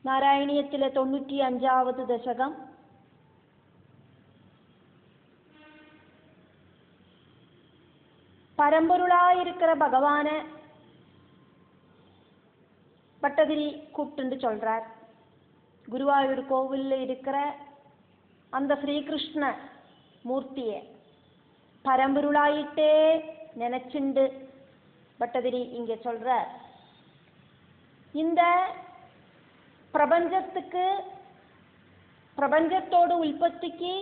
നാരായണീയത്തിലെ 95ാவது ദശകം. பரம்பொருளாயிருக்கிற பகவானை பட்டதிரி கூப்பிட்டு சொல்றார். குருவாயூர் கோவிலில் இருக்கிற அந்த ஸ்ரீகிருஷ்ண மூர்த்தியை பரம்பொருளாயிட்டே நினைச்சுண்டு பட்டதிரி இங்கே சொல்றார். இந்த பிரபஞ்சத்துக்கு, பிரபஞ்சத்தோடு உற்பத்திக்கு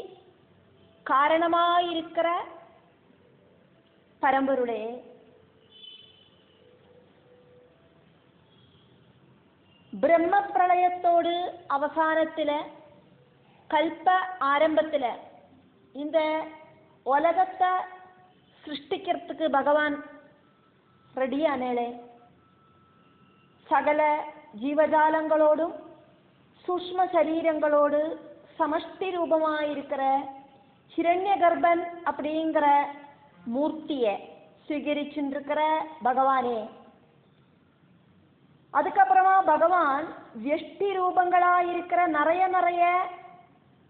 காரணமாயிருக்கிற பரம்பொருளே, பிரம்ம பிரளயத்தோடு அவசானத்தில், கல்ப ஆரம்பத்தில் இந்த உலகத்தை சிருஷ்டிக்கிறதுக்கு பகவான் ரெடியானே. சகல ஜீவஜாலங்களோடும் சூக்ஷ்ம சரீரங்களோடு சமஷ்டி ரூபமாயிருக்கிற ஹிரண்ய கர்ப்பன் அப்படிங்கிற மூர்த்தியை ஸ்வீகரிச்சுருக்கிற பகவானே. அதுக்கப்புறமா பகவான் வியஷ்டி ரூபங்களாயிருக்கிற நிறைய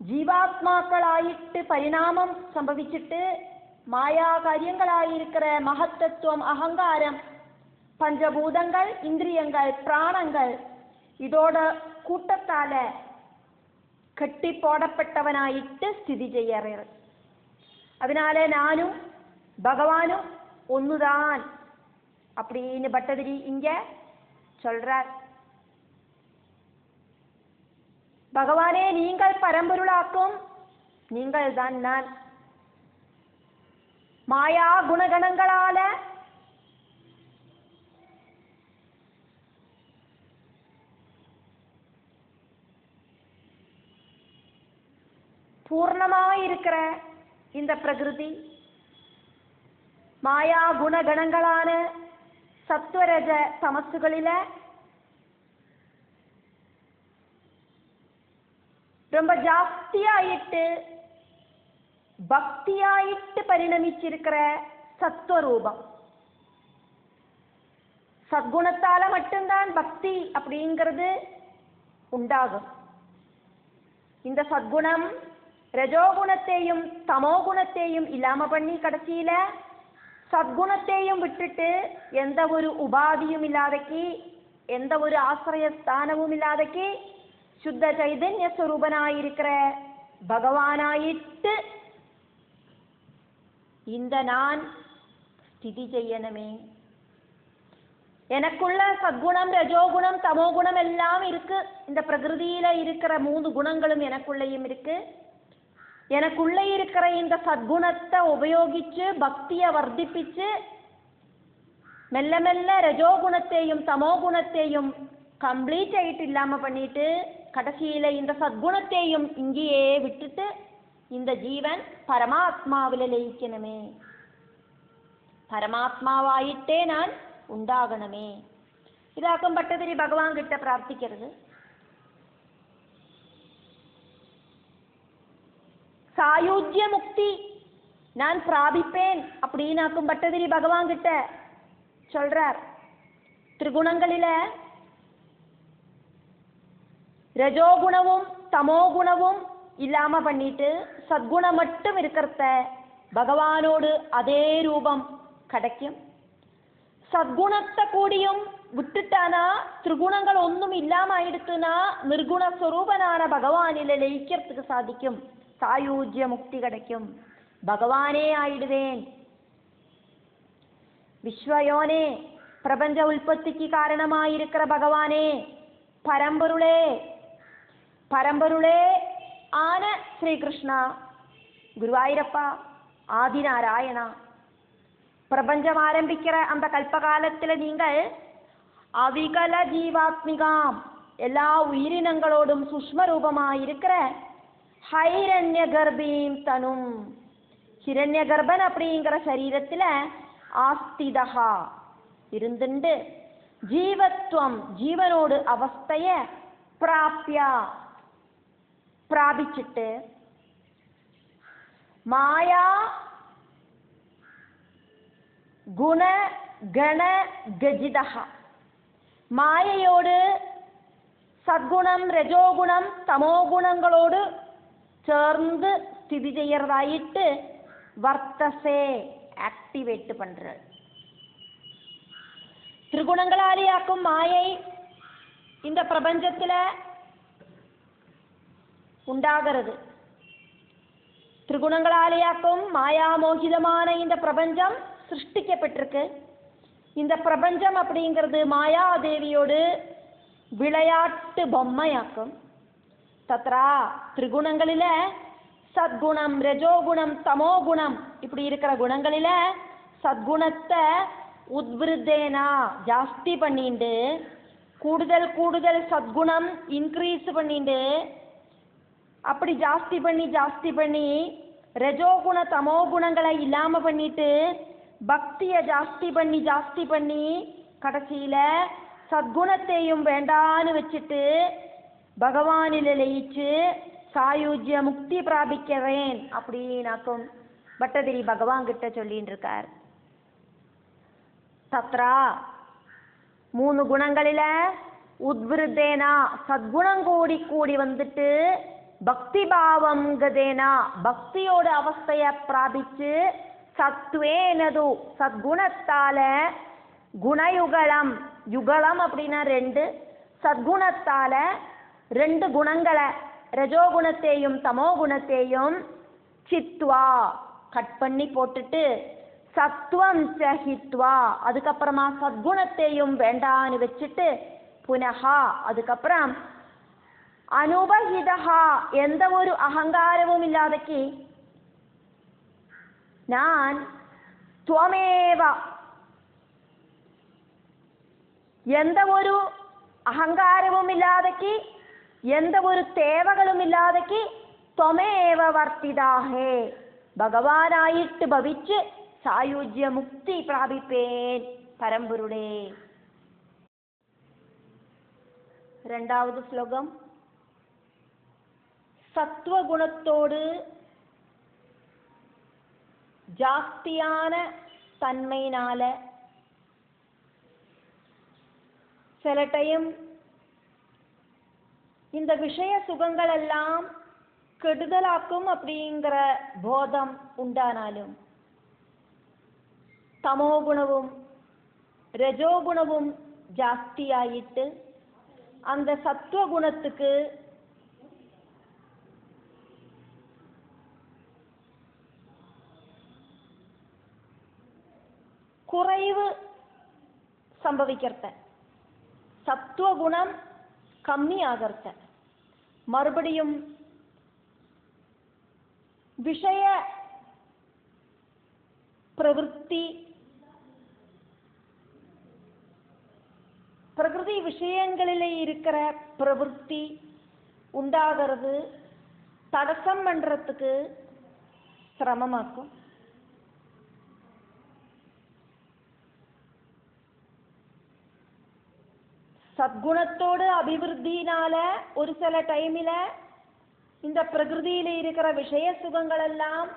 ஜீவாத்மாக்களாயிட்டு பரிணாமம் சம்பவிச்சுட்டு மாயா காரியங்களாயிருக்கிற மகத்தத்துவம், அகங்காரம், பஞ்சபூதங்கள், இந்திரியங்கள், பிராணங்கள் இதோட கூட்டத்தால கட்டி போடப்பட்டவனாயிட்டு ஸ்திதி செய்யறது. அதனால நானும் பகவானும் ஒன்றுதான் அப்படின்னு பட்டதிரி இங்க சொல்றார். பகவானே, நீங்கள் பரம்பொருளாக்கும், நீங்கள் தான் நான். மாயா குணகணங்களால பூர்ணமாயிருக்கிற இந்த பிரகிருதி மாயா குணகணங்களான சத்வரஜ தமசுகளில ரொம்ப ஜாஸ்தியாயிட்டு பக்தியாயிட்டு பரிணமிச்சிருக்கிற சத்வரூபம். சத்குணத்தால மட்டும்தான் பக்தி அப்படிங்கிறது உண்டாகும். இந்த சத்குணம் ரஜோகுணத்தையும் தமோகுணத்தையும் இல்லாம பண்ணி கடைசியில சத்குணத்தையும் விட்டுட்டு எந்த ஒரு உபாதியும் இல்லாதக்கு, எந்த ஒரு ஆசிரியஸ்தானமும் இல்லாதக்கு சுத்த சைதன்ய ஸ்வரூபனாயிருக்கிற பகவானாயிட்டு இந்த நான் ஸ்திதி செய்யணுமே. எனக்குள்ள சத்குணம், ரஜோகுணம், தமோகுணம் எல்லாம் இருக்கு. இந்த பிரகிருதியில இருக்கிற 3 குணங்களும் எனக்குள்ளேயும் இருக்கு. எனக்குள்ள இருக்கிற இந்த சத்குணத்தை உபயோகிச்சு பக்தியை வர்த்திப்பிச்சு மெல்ல மெல்ல ரஜோகுணத்தையும் தமோகுணத்தையும் கம்ப்ளீட் ஆயிட்டு இல்லாம பண்ணிட்டு கடைசியில இந்த சத்குணத்தையும் இங்கேயே விட்டுட்டு இந்த ஜீவன் பரமாத்மாவில் லயிக்கணுமே, பரமாத்மாவாயிட்டே நான் உண்டாகணுமே. இதாக்கும் பட்டதிரி பகவான் கிட்ட பிரார்த்திக்கிறது. சாயுஜ்ய முக்தி நான் பிராபிப்பேன் அப்படின்னாக்கும் பட்டதிரி பகவான் கிட்ட சொல்றார். திரிகுணங்களில ரஜோகுணமும் தமோகுணமும் இல்லாம பண்ணிட்டு சத்குணம் மட்டும் இருக்கிறத பகவானோடு அதே ரூபம் கிடைக்கும். சத்குணத்தை கூடியும் விட்டுட்டானா, திரிகுணங்கள் ஒன்றும் இல்லாம ஆயிடுத்துனா நிர்குண ஸ்வரூபனான பகவானில லயிக்கிறதுக்கு சாதிக்கும். சாயுஜ்ய முக்தி கிடைக்கும். பகவானே ஆயிடுவேன். விஸ்வயோனே, பிரபஞ்ச உற்பத்திக்கு காரணமாயிருக்கிற பகவானே, பரம்பொருளே, பரம்பொருளே ஆன ஸ்ரீகிருஷ்ணா, குருவாயூரப்பா, ஆதிநாராயணா, பிரபஞ்சம் ஆரம்பிக்கிற அந்த கல்பகாலத்தில் நீங்கள் அவிகல ஜீவாத்மிகாம் எல்லா உயிரினங்களோடும் சூஷ்ம ரூபமாயிருக்கிற ஹைரண்ய கர்ப்பீம் தனும், ஹிரண்ய கர்ப்பன் அப்படிங்கிற சரீரத்தில் ஆஸ்திதா இருந்துண்டு ஜீவத்துவம் ஜீவனோடு அவஸ்தைய பிராப்யா பிராபிச்சிட்டு மாயா குண கண கஜிதா மாயையோடு സദ്ഗുണം രജോഗുണം തമോ ഗുണങ്ങളോട് ചേർന്ന് സ്ഥിതി ചെയ്യறதாயிட்டு வர்த்தசே ஆக்டிவேட் பண்றது. திரிகுணங்களாலேயாக்கும் மாயை இந்த பிரபஞ்சத்துல உண்டாகிறது. திரிகுணங்களாலேயாக்கும் மாயாமோகிதமான இந்த பிரபஞ்சம் சிருஷ்டிக்கப்பட்டிருக்கு. இந்த பிரபஞ்சம் அப்படிங்கிறது மாயாதேவியோடு விளையாட்டு பொம்மையாக்கும். தத்ரா திரிகுணங்களில சத்குணம் ரஜோகுணம் தமோ குணம் இப்படி இருக்கிற குணங்களில சத்குணத்தை உத்விருத்தேனா ஜாஸ்தி பண்ணிண்டு கூடுதல் கூடுதல் சத்குணம் இன்க்ரீஸ் பண்ணிண்டு அப்படி ஜாஸ்தி பண்ணி ரஜோகுண தமோ குணங்களை இல்லாம பண்ணிட்டு பக்தியை ஜாஸ்தி பண்ணி கடைசியில சத்குணத்தையும் வேண்டான்னு வச்சுட்டு பகவானில லயிச்சு சாயுஜ்ய முக்தி பிராபிக்கிறேன் அப்படின்னாக்கும் பட்டதிரி பகவான் கிட்ட சொல்லிட்டு இருக்கார். தத்ரா 3 குணங்களில உத்விருத்தேனா சத்குணம் கூடி வந்துட்டு பக்தி பாவம் கதேனா பக்தியோட அவஸ்தைய பிராபிச்சு சத்வேனது சத்குணத்தால குணயுகலம் யுகலம் அப்படின்னா 2 சத்குணத்தால 2 குணங்களை ரஜோகுணத்தையும் தமோ குணத்தையும் சித்வா கட் பண்ணி போட்டுட்டு சத்வம் சஹித்வா அதுக்கப்புறமா சத்குணத்தையும் வேண்டான்னு வச்சுட்டு புனஹா அதுக்கப்புறம் அனுபஹிதஹா எந்த ஒரு அகங்காரமும் இல்லாதக்கு நான் துவமேவ எந்த ஒரு அகங்காரமும் இல்லாதக்கு எந்த ஒரு தேவகளும் இல்லாதக்கு துவமேவ வர்த்திதாஹே பகவானாயிட்டு பவிச்சு சாயுஜ்ய முக்தி பிராபிப்பேன் பரம்பொருளே. 2வது ஸ்லோகம். சத்வகுணத்தோடு ஜாஸ்தியான தன்மையினால சில டைம் இந்த விஷய சுகங்கள் எல்லாம் கெடுதலாக்கும் அப்படிங்கிற போதம் உண்டானாலும் தமோ குணமும் ரஜோகுணமும் ஜாஸ்தியாயிட்டு அந்த சத்துவகுணத்துக்கு குறைவு சம்பவிக்கிறத சத்துவகுணம் கம்மி ஆகிறத மறுபடியும் விஷய பிரவൃத்தி பிரகிருதி விஷயங்களிலே இருக்கிற பிரவൃத்தி உண்டாகிறது தடசம் பண்றதுக்கு சிரமமாக்கும். சத்குணத்தோடு அபிவிருத்தினால ஒரு சில டைமில இந்த பிரகிருதியில இருக்கிற விஷய சுகங்கள் எல்லாம்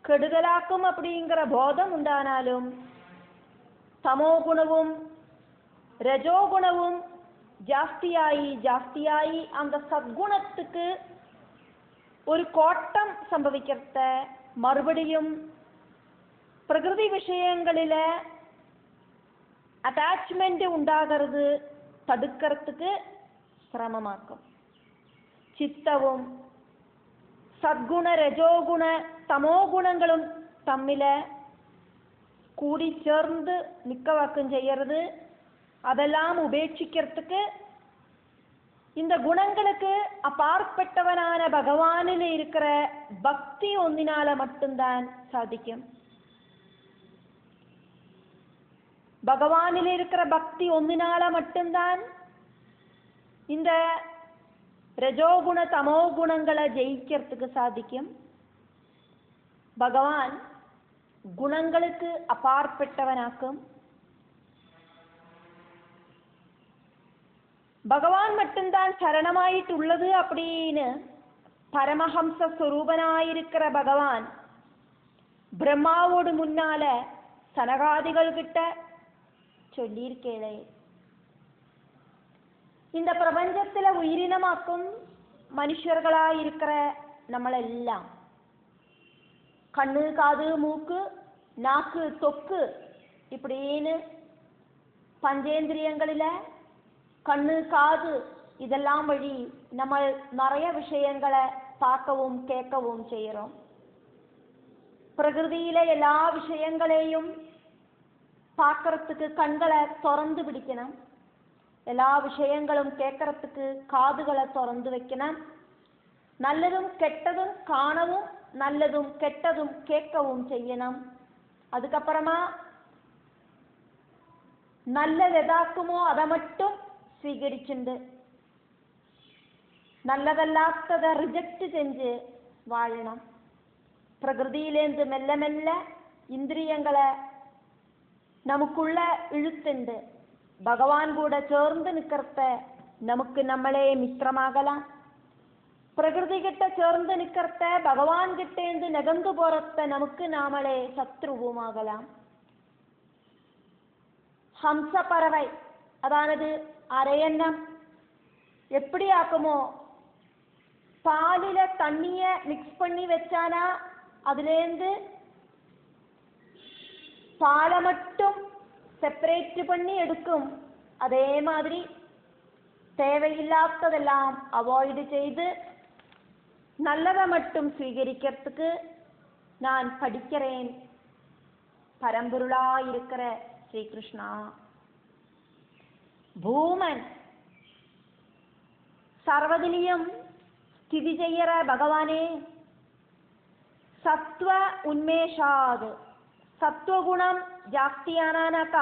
கெடுதலாக்கும் அப்படிங்கிற போதம் உண்டானாலும் தமோ குணமும் ரஜோகுணமும் ஜாஸ்தியாயி அந்த சத்குணத்துக்கு ஒரு கோட்டம் சம்பவிக்கிறத மறுபடியும் பிரகிருதி விஷயங்களில அட்டாச்மெண்ட் உண்டாகிறது தடுக்கிறதுக்கு சிரமமாக்கும். சித்தவும் சத்குண ரஜோகுண தமோ குணங்களும் தம்மில கூடி சேர்ந்து நிக்கவாக்கம் செய்யறது அதெல்லாம் உபேட்சிக்கிறதுக்கு இந்த குணங்களுக்கு அப்பாற்பட்டவனான பகவானில் இருக்கிற பக்தி ஒன்றினால மட்டும்தான் சாதிக்கும். பகவானில் இருக்கிற பக்தி ஒன்றினால மட்டும்தான் இந்த ரஜோகுண தமோ குணங்களை ஜெயிக்கிறதுக்கு சாதிக்கும். பகவான் குணங்களுக்கு அப்பாற்பட்டவனாக்கும். பகவான் மட்டும்தான் சரணமாயிட்டு உள்ளது அப்படின்னு பரமஹம்ச ஸ்வரூபனாயிருக்கிற பகவான் பிரம்மாவோடு முன்னால சனகாதிகள் கிட்ட சொல்லியிருக்கேளே. இந்த பிரபஞ்சத்தில் உயிரினமாக்கும் மனுஷர்களாக இருக்கிற நம்மளெல்லாம் கண்ணு காது மூக்கு நாக்கு தொக்கு இப்படின்னு பஞ்சேந்திரியங்களில் கண்ணு காது இதெல்லாம் வழி நம்ம நிறைய விஷயங்களை பார்க்கவும் கேட்கவும் செய்கிறோம். பிரகிருதியில எல்லா விஷயங்களையும் பார்க்கறதுக்கு கண்களை திறந்து பிடிக்கணும், எல்லா விஷயங்களும் கேட்கறதுக்கு காதுகளை திறந்து வைக்கணும், நல்லதும் கெட்டதும் காணவும் நல்லதும் கெட்டதும் கேட்கவும் செய்யணும். அதுக்கப்புறமா நல்லது எதாக்குமோ அதை மட்டும் സ്വീകരിച്ചുണ്ട്, നല്ലതല്ലാത്തത് റിജക്റ്റ് செஞ்சு വാഴണം. പ്രകൃതിയിലേന്ത് മെല്ലെ മെല്ലെ ഇന്ദ്രിയങ്ങളെ നമുക്കുള്ള ഇഴുത്തുണ്ട്. ഭഗവാൻ കൂടെ ചേർന്ന് നിൽക്കറത്തെ നമുക്ക് നമ്മളെ മിത്രമാകലാം. പ്രകൃതി കിട്ട ചേർന്ന് നിൽക്കറത്തെ ഭഗവാൻ കിട്ടേന്ത് നകന്നു പോറത്തെ നമുക്ക് നമ്മളെ ശത്രുവുമാകലാം. ഹംസപ്പറവൈ അതാണത് അരയന്നം எப்படி ஆக்குமோ பாலில தண்ணிய மிக்ஸ் பண்ணி வச்சானா அதுலேருந்து பாலை மட்டும் செப்பரேட் பண்ணி எடுக்கும். அதே மாதிரி தேவையில்லாததெல்லாம் அவாய்டு செய்து நல்லதை மட்டும் സ്വീകരിக்கிறதுக்கு நான் படிக்கிறேன். பரம்பொருளாய் இருக்கிற ஸ்ரீகிருஷ்ணா. பூமன் സർവ്വതിനിയും സ്ഥിതി ചെയ്യറ ഭഗവാനെ സത്വ ഉന്മേഷാത് സത്വഗുണം ജാസ്തിയാനാനക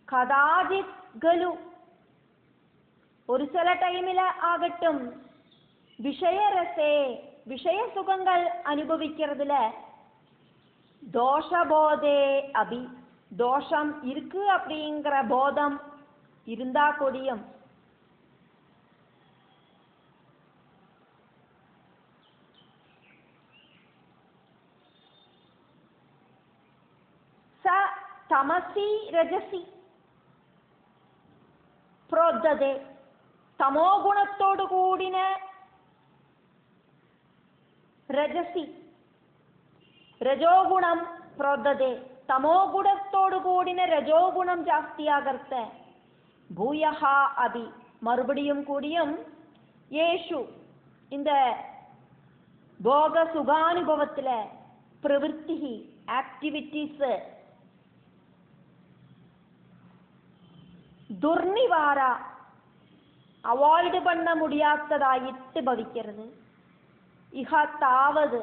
കഥാചിത് ഗലു ഒരു ചില ടൈമില് ആകട്ടും விஷயரசே விஷயசுகங்கள் அனுபவிக்கிறதுல தோஷபோதே அபி தோஷம் இருக்கு அப்படிங்கிற போதம் இருந்தா கொடியும் തമസി രജസി പ്രോദ്ധതേ തമോ ഗുണത്തോടു കൂടിന രജസി രജോ ഗുണം പ്രോദ്ധതേ തമോ ഗുണത്തോടു കൂടിന രജോ ഗുണം ജാസ്തിയാകർത്തെ ഭൂയഹ അതി மறுபடியும் கூடியும் യേശു இந்த போக சுகானுபவத்துல பிரவൃத்தி ஆக்டிவிட்டீஸ் துர்நிவார அவாய்டு பண்ண முடியாததாயிட்டு பவிக்கிறது. இஹத்தாவது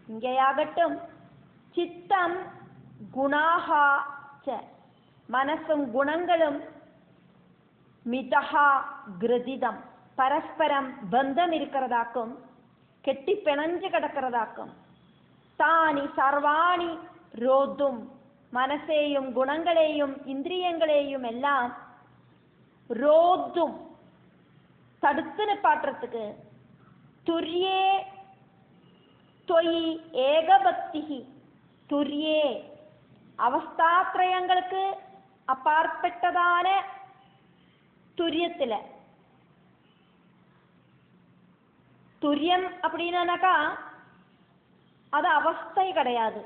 இங்கேயாகட்டும் சித்தம் குணாஹா ச മനസ്സും ഗുണങ്ങളും മിതഹ ഗ്രഥിതം പരസ്പരം ബന്ധമിരിக்கிறதாക്കും കെട്ടിപ്പിണഞ്ഞു കിടக்கிறதாക്കും താനി സർവാണി രോധും മനസ്സേയും ഗുണങ്ങളെയും ഇന്ദ്രിയങ്ങളെയും എല്ലാം രോധും തടുത്തു നിപ്പാട്ടുறதுக்கு തുര്യേ ത്വയി ഏകഭക്തി തുര്യേ അവസ്ഥാത്രയങ്ങൾക്ക് അപ്പാർപ്പെട്ടതാണ് തുര്യത്തില്. துரியம் அப்படின்னாக்கா அது அவஸ்தை கிடையாது.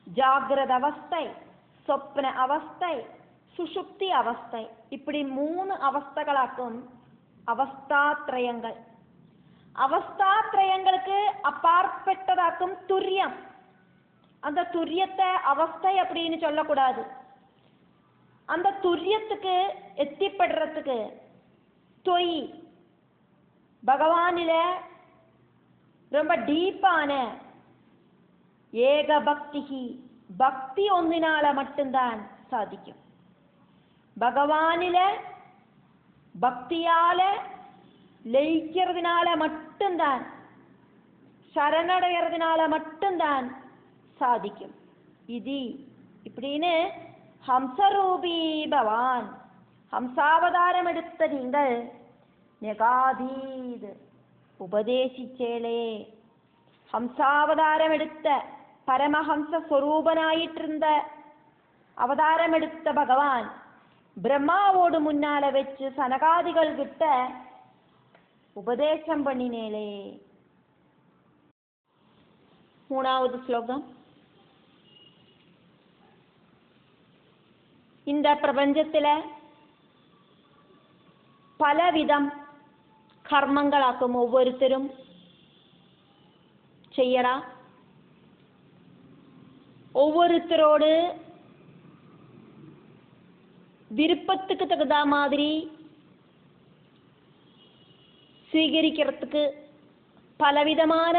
ஜாகிரத அவஸ்தை, சொப்ன அவஸ்தை, சுஷுப்தி அவஸ்தை, இப்படி 3 அவஸ்தைகளாக்கும் அவஸ்தாத்ரயங்கள். அவஸ்தாத்ரயங்களுக்கு அப்பாற்பட்டதாக்கும் துரியம். அந்த துரியத்தை அவஸ்தை அப்படின்னு சொல்லக்கூடாது. அந்த துரியத்துக்கு எத்திப்படுறதுக்கு தொய் பகவானில ரொம்ப டீப்பான ஏக பக்தி பக்தி ஒன்றினால மட்டும்தான் சாதிக்கும். பகவானில பக்தியால லயிக்கிறதுனால மட்டும்தான் சரணடைகிறதுனால மட்டும்தான் சாதிக்கும். இது இப்படின்னு ஹம்சரூபி பவான் ஹம்சாவதாரம் எடுத்த நீங்கள் நெகாதீத் உபதேசிச்சேளே. ஹம்சாவதாரம் எடுத்த பரமஹம்ச ஸ்வரூபனாயிட்டிருந்த அவதாரம் எடுத்த பகவான் பிரம்மாவோடு முன்னால வச்சு சனகாதிகள் கிட்ட உபதேசம் பண்ணினேலே. 3வது ஸ்லோகம். இந்த பிரபஞ்சத்துல பலவிதம் கர்மங்களாக்கும் ஒவ்வொருத்தரும் செய்யறா. ஒவ்வொருத்தரோடு விருப்பத்துக்கு தகுந்த மாதிரி ஸ்வீகரிக்கிறதுக்கு பலவிதமான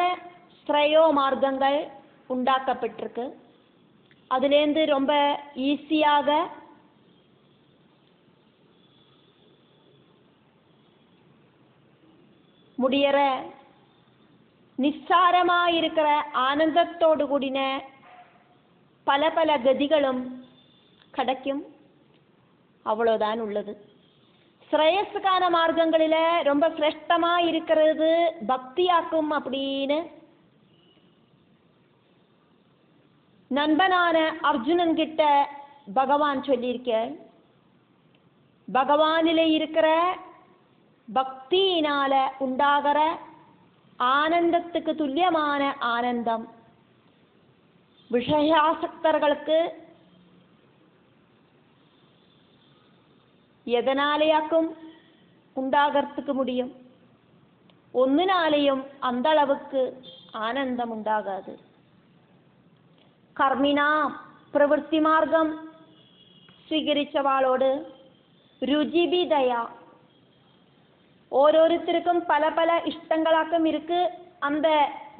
ஸ்ரேயோ மார்க்கங்கள் உண்டாக்கப்பட்டிருக்கு. அதுலேருந்து ரொம்ப ஈஸியாக முடியற நிஸ்சாரமாயிருக்கிற ஆனந்தத்தோடு கூடின பல பல கதிகளும் கிடைக்கும். அவ்வளோதான் உள்ளது. ஸ்ரேயஸுக்கான மார்க்கங்களில ரொம்ப சிரேஷ்டமா இருக்கிறது பக்தியாக்கும் அப்படின்னு நண்பனான அர்ஜுனன் கிட்ட பகவான் சொல்லியிருக்க. பகவானில இருக்கிற பக்தியினால உண்டாகிற ஆனந்தத்துக்கு துல்லியமான ஆனந்தம் விஷயாசக்தர்களுக்கு எதனாலேயாக்கும் உண்டாகிறதுக்கு முடியும்? ஒன்னினாலேயும் அந்த அளவுக்கு ஆனந்தம் உண்டாகாது. கர்மினா பிரவൃത്തി மார்க்கம் സ്വീകരിച്ചவாளோடு ருஜிபிதயா ஓரோருத்தருக்கும் பல பல இஷ்டங்களாக்கும் இருக்கு. அந்த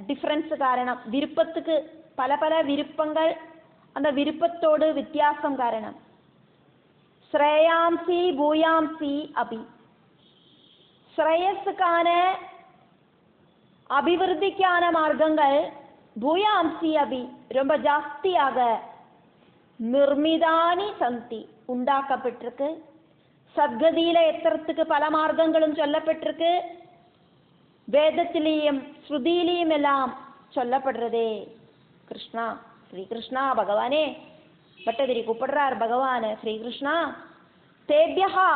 டிஃபரன்ஸ் காரணம் விருப்பத்துக்கு பல பல விருப்பங்கள், அந்த விருப்பத்தோடு வித்தியாசம் காரணம். ஸ்ரேயாம்சி பூயாம்சி அபி ஸ்ரேயஸுக்கான அபிவிருத்திக்கான மார்க்கங்கள் பூயாம்சி அபி ரொம்ப ஜாஸ்தியாக நிர்மிதானி சந்தி உண்டாக்கப்பட்டிருக்கு. சத்கதியில எத்துறதுக்கு பல மார்க்கங்களும் சொல்லப்பட்டிருக்கு. வேதத்திலேயும் ஸ்ருதியிலையும் எல்லாம் சொல்லப்படுறதே. கிருஷ்ணா ஸ்ரீ கிருஷ்ணா பகவானே பட்டதிரி கூப்பிடுறார் பகவான் ஸ்ரீ கிருஷ்ணா தேபியா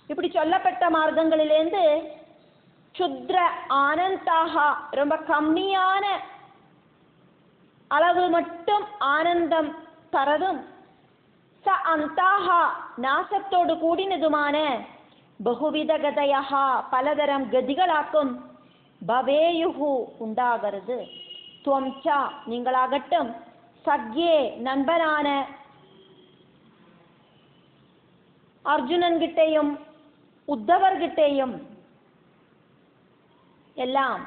இப்படி சொல்லப்பட்ட மார்க்கங்களிலேருந்து சுத்ர ஆனந்தாக ரொம்ப கம்மியான அளவு மட்டும் ஆனந்தம் தரதும் ச அந்தாக நாசத்தோடு கூடினதுமான பகுவித கதையா பலதரம் கதிகளாக்கும் பவேயுகு உண்டாகிறது. துவம்சா நீங்களாகட்டும் சக்யே நண்பனான அர்ஜுனன்கிட்டையும் உத்தவர்கிட்டையும் எல்லாம்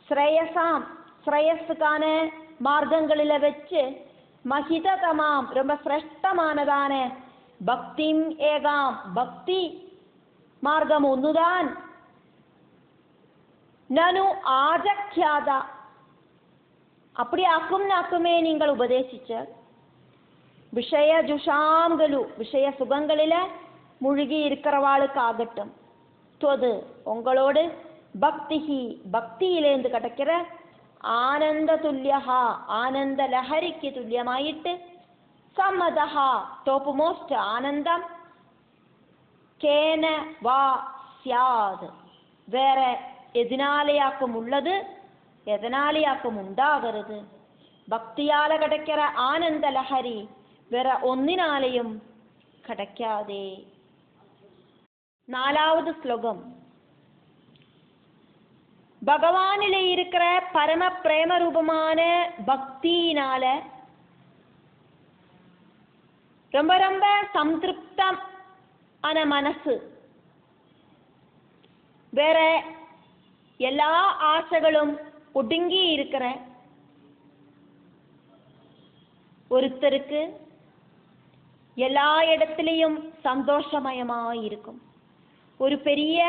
ஸ்ரேயசாம் ஸ்ரேயஸுக்கான மார்க்கங்களில வச்சு மகிததமாம் ரொம்ப சிரேஷ்டமானதான பக்திம் ஏகாம் பக்தி மார்க்கம் ஒன்றுதான். நனு ஆஜக்யாதா அப்படி ஆக்குமே நீங்கள் உபதேசிச்ச விஷய ஜுஷாம்களு விஷய சுகங்களில முழுகி இருக்கிறவாளுக்காகட்டும். தொது உங்களோடு பக்திஹி பக்தியிலேந்து கிடைக்கிற ஆனந்த துல்லியா ஆனந்த லஹரிக்கு துல்லியமாயிட்டு சம்மதஹா டோப்பு மோஸ்ட் ஆனந்தம் கேன வா சியாத் வேற எதனாலேயாக்கும் உள்ளது எதனாலேயாக்கும் உண்டாகிறது. பக்தியால கிடைக்கிற ஆனந்த லஹரி வேற ஒன்னினாலேயும் கிடைக்காதே. 4வது ஸ்லோகம். பகவானில இருக்கிற பரம பிரேம ரூபமான பக்தியினால ரொம்ப ரொம்ப சம்திருப்தம் ஆன மனசு வேற எல்லா ஆசைகளும் ஒடுங்கி இருக்கிற ஒருத்தருக்கு எல்லா இடத்திலையும் சந்தோஷமயமாய் இருக்கும். ஒரு பெரிய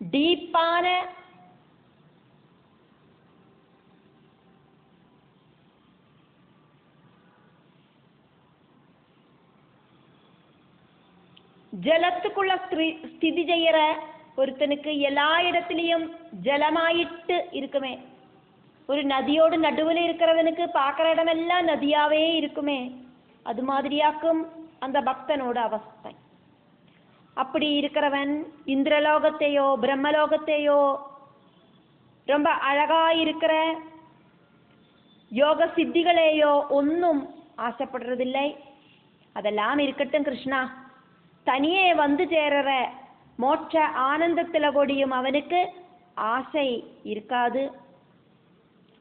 டீப்பான ஜலத்துக்குள்ள ஸ்திதி செய்யற ஒருத்தனுக்கு எல்லா இடத்திலையும் ஜலமாயிட்டு இருக்குமே. ஒரு நதியோடு நடுவில் இருக்கிறவனுக்கு பார்க்குற இடமெல்லாம் நதியாவே இருக்குமே, அது மாதிரியாக்கும் அந்த பக்தனோட அவஸ்தை. அப்படி இருக்கிறவன் இந்திரலோகத்தையோ பிரம்மலோகத்தையோ ரொம்ப அழகா இருக்கிற யோக சித்திகளையோ ஒன்றும் ஆசைப்படுறதில்லை. அதெல்லாம் இருக்கட்டும் கிருஷ்ணா, தனியே வந்து சேரற மோட்ச ஆனந்தத்தில் கூடியும் அவனுக்கு ஆசை இருக்காது.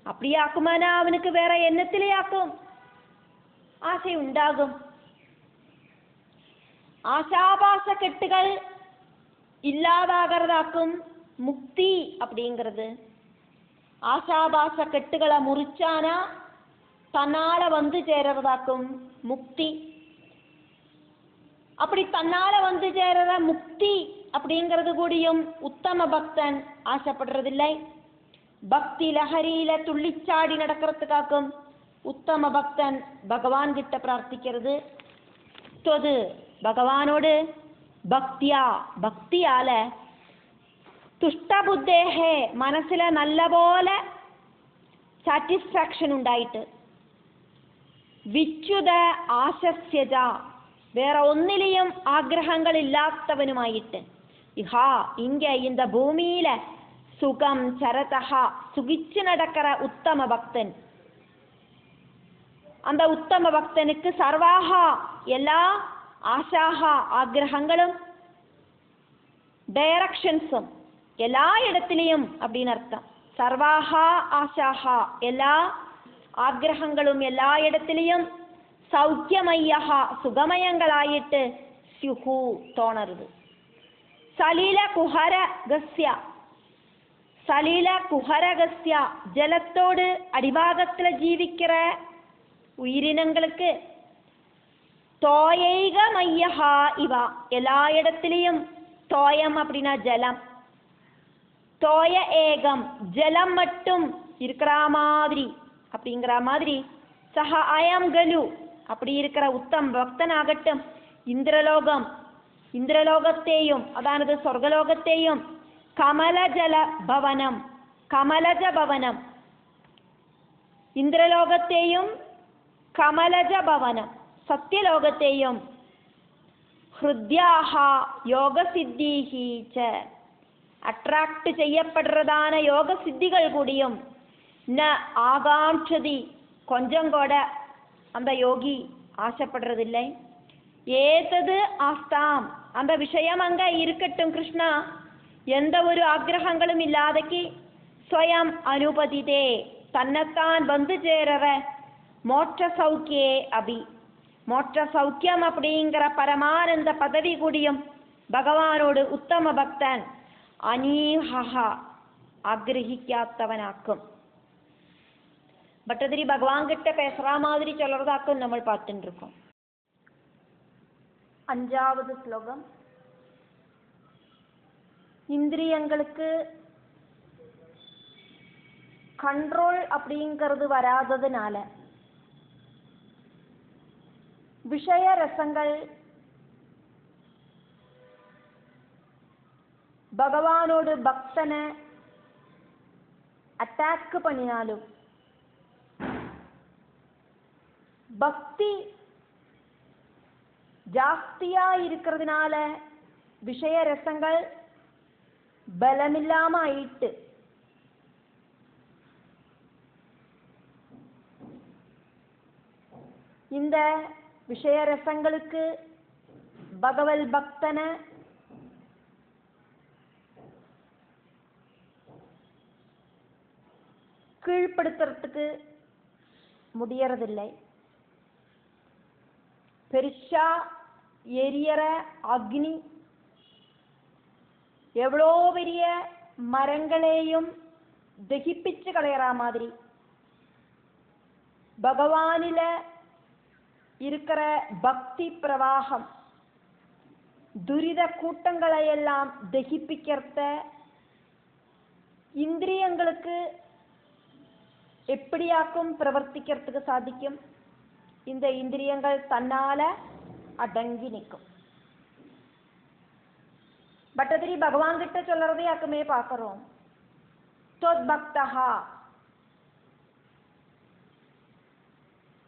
அப்படியாக்குமானா அவனுக்கு வேற எண்ணத்திலேயாக்கும் ஆசை உண்டாகும். ஆசாபாச கெட்டுகள் இல்லாதாகிறதாக்கும் முக்தி அப்படிங்கிறது. ஆசாபாச கெட்டுகளை முறிச்சானா தன்னால வந்து சேரறதாக்கும் முக்தி. அப்படி தன்னால வந்து சேரற முக்தி அப்படிங்கிறது கூடியும் உத்தம பக்தன் ஆசைப்படுறதில்லை. பக்தி லஹரியில துள்ளிச்சாடி நடக்கிறதுக்காக்கும் உத்தம பக்தன் பகவான் கிட்ட பிரார்த்திக்கிறது. தொது பகவானோடு பக்தியா பக்தியால തുഷ്ട ബുദ്ധേഹേ മനസ്സിലെ നല്ല പോലെ സാറ്റിസ്ഫാക്ഷൻ ഉണ്ടായിട്ട് വിച്യുത ആശസ്യജ വേറെ ഒന്നിലെയും ആഗ്രഹങ്ങളില്ലാത്തവനുമായിട്ട് ഇഹാ ഇങ്ക இந்த ഭൂമിയിലെ സുഖം ചരതഹ സുഖിച്ചു നടക്കற ഉത്തമ ഭക്തൻ. அந்த உத்தம பக்தனுக்கு சர்வாக எல்லா ஆசாக ஆக்ரகங்களும் டைரக்ஷன்ஸும் எல்லா இடத்திலையும் அப்படின்னு அர்த்தம். சர்வாகா ஆசாகா எல்லா ஆக்ரகங்களும் எல்லா இடத்திலையும் சௌக்கியமையா சுகமயங்களாயிட்டு ஸ்யுஹு தோணருது. சலீல குஹரகஸ்ய சலீல குஹரகஸ்ய ஜலத்தோடு அடிபாகத்தில் ஜீவிக்கிற உயிரினங்களுக்கு தோயைக மையஹா இவா எல்லா இடத்திலையும் தோயம் அப்படின்னா ஜலம், தோய ஏகம் ஜலம் மட்டும் இருக்கிற மாதிரி அப்படிங்கிற மாதிரி சஹ அயம் கலு அப்படி இருக்கிற உத்தம் பக்தனாகட்டும் இந்திரலோகம் இந்திரலோகத்தையும் அதானது சொர்க்கலோகத்தையும் கமலஜல பவனம் கமலஜ பவனம் இந்திரலோகத்தையும் கமலஜ பவனம் സത്യലോകത്തെയും ഹൃദ്യാഹ യോഗസിദ്ധീഹി ച അട്രാക്ട് ചെയ്യപ്പെടുന്നതാണ് യോഗസിദ്ധികൾ കൂടിയും ന ആകാംക്ഷതി കൊഞ്ചം കൂടെ அந்த யோகி ஆசைப்படுறதில்லை. ஏதது ஆஸ்தாம் அந்த விஷயம் அங்க இருக்கட்டும் கிருஷ்ணா, எந்த ஒரு ஆக்ரகங்களும் இல்லாதக்கு ஸ்வயம் அனுபதிதே தன்னைத்தான் வந்து சேரற மோட்ச சௌக்கியே அபி மோட்ச சௌக்கியம் அப்படிங்கிற பரமானந்த பதவி கூடியும் பகவானோடு உத்தம பக்தன் அனீஹா ஆக்ரஹிக்காத்தவனாக்கும். பட்டதிரி பகவான் கிட்ட பேசுற மாதிரி சொல்றதாக்கும் நம்ம பார்த்துட்டு இருக்கோம். 5வது ஸ்லோகம். இந்திரியங்களுக்கு கண்ட்ரோல் அப்படிங்கிறது வராததுனால விஷய ரசங்கள் பகவானோடு பக்தனை அட்டாக் பண்ணினாலும் பக்தி ஜாஸ்தியா இருக்கிறதுனால விஷய ரசங்கள் பலமில்லாம ஆயிட்டு இந்த விஷய ரசங்களுக்கு பகவல் பக்தனை கீழ்ப்படுத்துறதுக்கு முடியறதில்லை. பெருசா எரியற அக்னி எவ்வளோ பெரிய மரங்களையும் தகிப்பிச்சு களையற மாதிரி பகவானில இருக்கிற பக்தி பிரவாகம் துரித கூட்டங்களை எல்லாம் தகிப்பிக்கிறத இந்திரியங்களுக்கு எப்படியாக்கும் பிரவர்த்திக்கிறதுக்கு சாதிக்கும்? இந்த இந்திரியங்கள் தன்னால அடங்கி நிற்கும். பட்டதிரி பகவான் கிட்ட சொல்றதையாக்குமே பார்க்கிறோம். தொத் பக்தஹா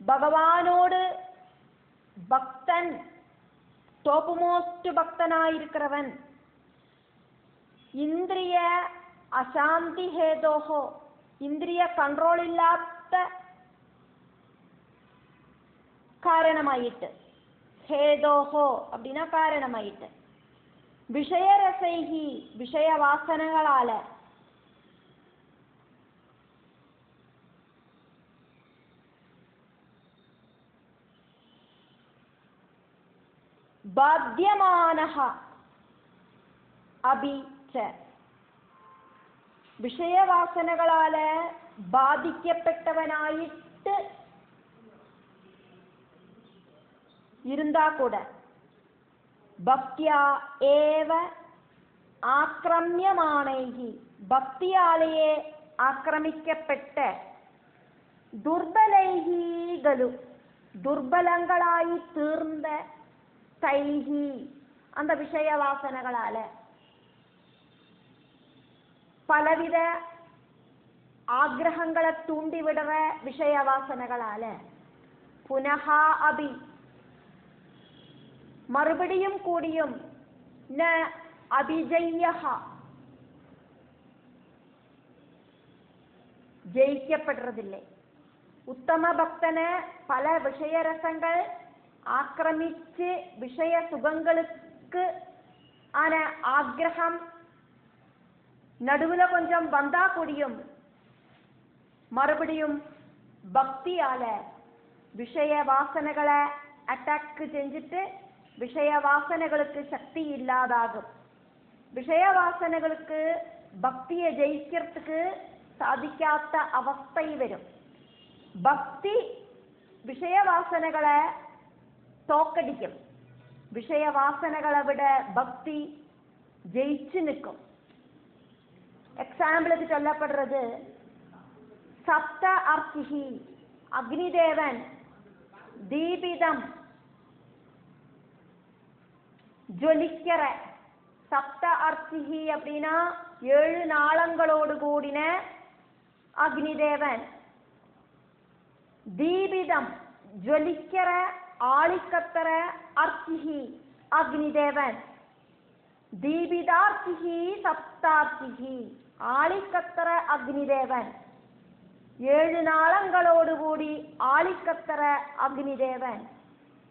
பகவானோடு பக்தன் டாப் மோஸ்ட் பக்தனாயிருக்கிறவன் இந்திரிய அசாந்தி ஹேதோஹோ இந்திரிய கண்ட்ரோல் இல்லாத காரணமாயிட்டு ஹேதோஹோ அப்படின்னா காரணமாயிட்டு விஷயரசைஹி விஷய வாசனைகளால பாத்தியமானஹ அபிச்ச விஷய வாசனைகளால பாதிக்கப்பட்டவனாயிட்டு இருந்தா கூட பக்தியா ஏவ ஆக்கிரமியமானைஹி பக்தியாலேயே ஆக்கிரமிக்கப்பட்ட துர்பலைஹி கலு துர்பலங்களாய் தீர்ந்த தைஹி அந்த விஷய வாசனைகளால பலவித ஆக்ரகங்களை தூண்டிவிடுற விஷய வாசனைகளால புனஹா அபி மறுபடியும் கூடியும் ந அபிஜய்யஹா ஜெயிக்கப்படுறதில்லை. உத்தம பக்தனை பல விஷய ரசங்கள் ஆக்கிரமிச்சு விஷய சுகங்களுக்கு ஆன ஆக்ரகம் நடுவுல கொஞ்சம் வந்தா கூடியும் மறுபடியும் பக்தியால விஷய வாசனைகளை அட்டாக் செஞ்சுட்டு விஷய வாசனைகளுக்கு சக்தி இல்லாதாகும். விஷய வாசனைகளுக்கு பக்தியை ஜெயிக்கிறதுக்கு சாதிக்காத அவஸ்தை வரும். பக்தி விஷய வாசனைகளை தோக்கடிக்கும். விஷய வாசனைகளை விட பக்தி ஜெயிச்சு நிற்கும். எக்ஸாம்பிளுக்கு சொல்லப்படுறது சப்த அர்த்திஹி அக்னிதேவன் தீபிதம் ஜொலிக்கிற சப்த அர்த்திஹி அப்படின்னா 7 நாளங்களோடு கூடின அக்னிதேவன் தீபிதம் ஜொலிக்கிற ஆளிக்கத்தர அர்த்திஹி அக்னிதேவன் தீபிதார்த்திஹி சப்தார்த்திஹி ஆளிக்கத்தர அக்னிதேவன் 7 நாளங்களோடு கூடி ஆளிக்கத்தர அக்னிதேவன்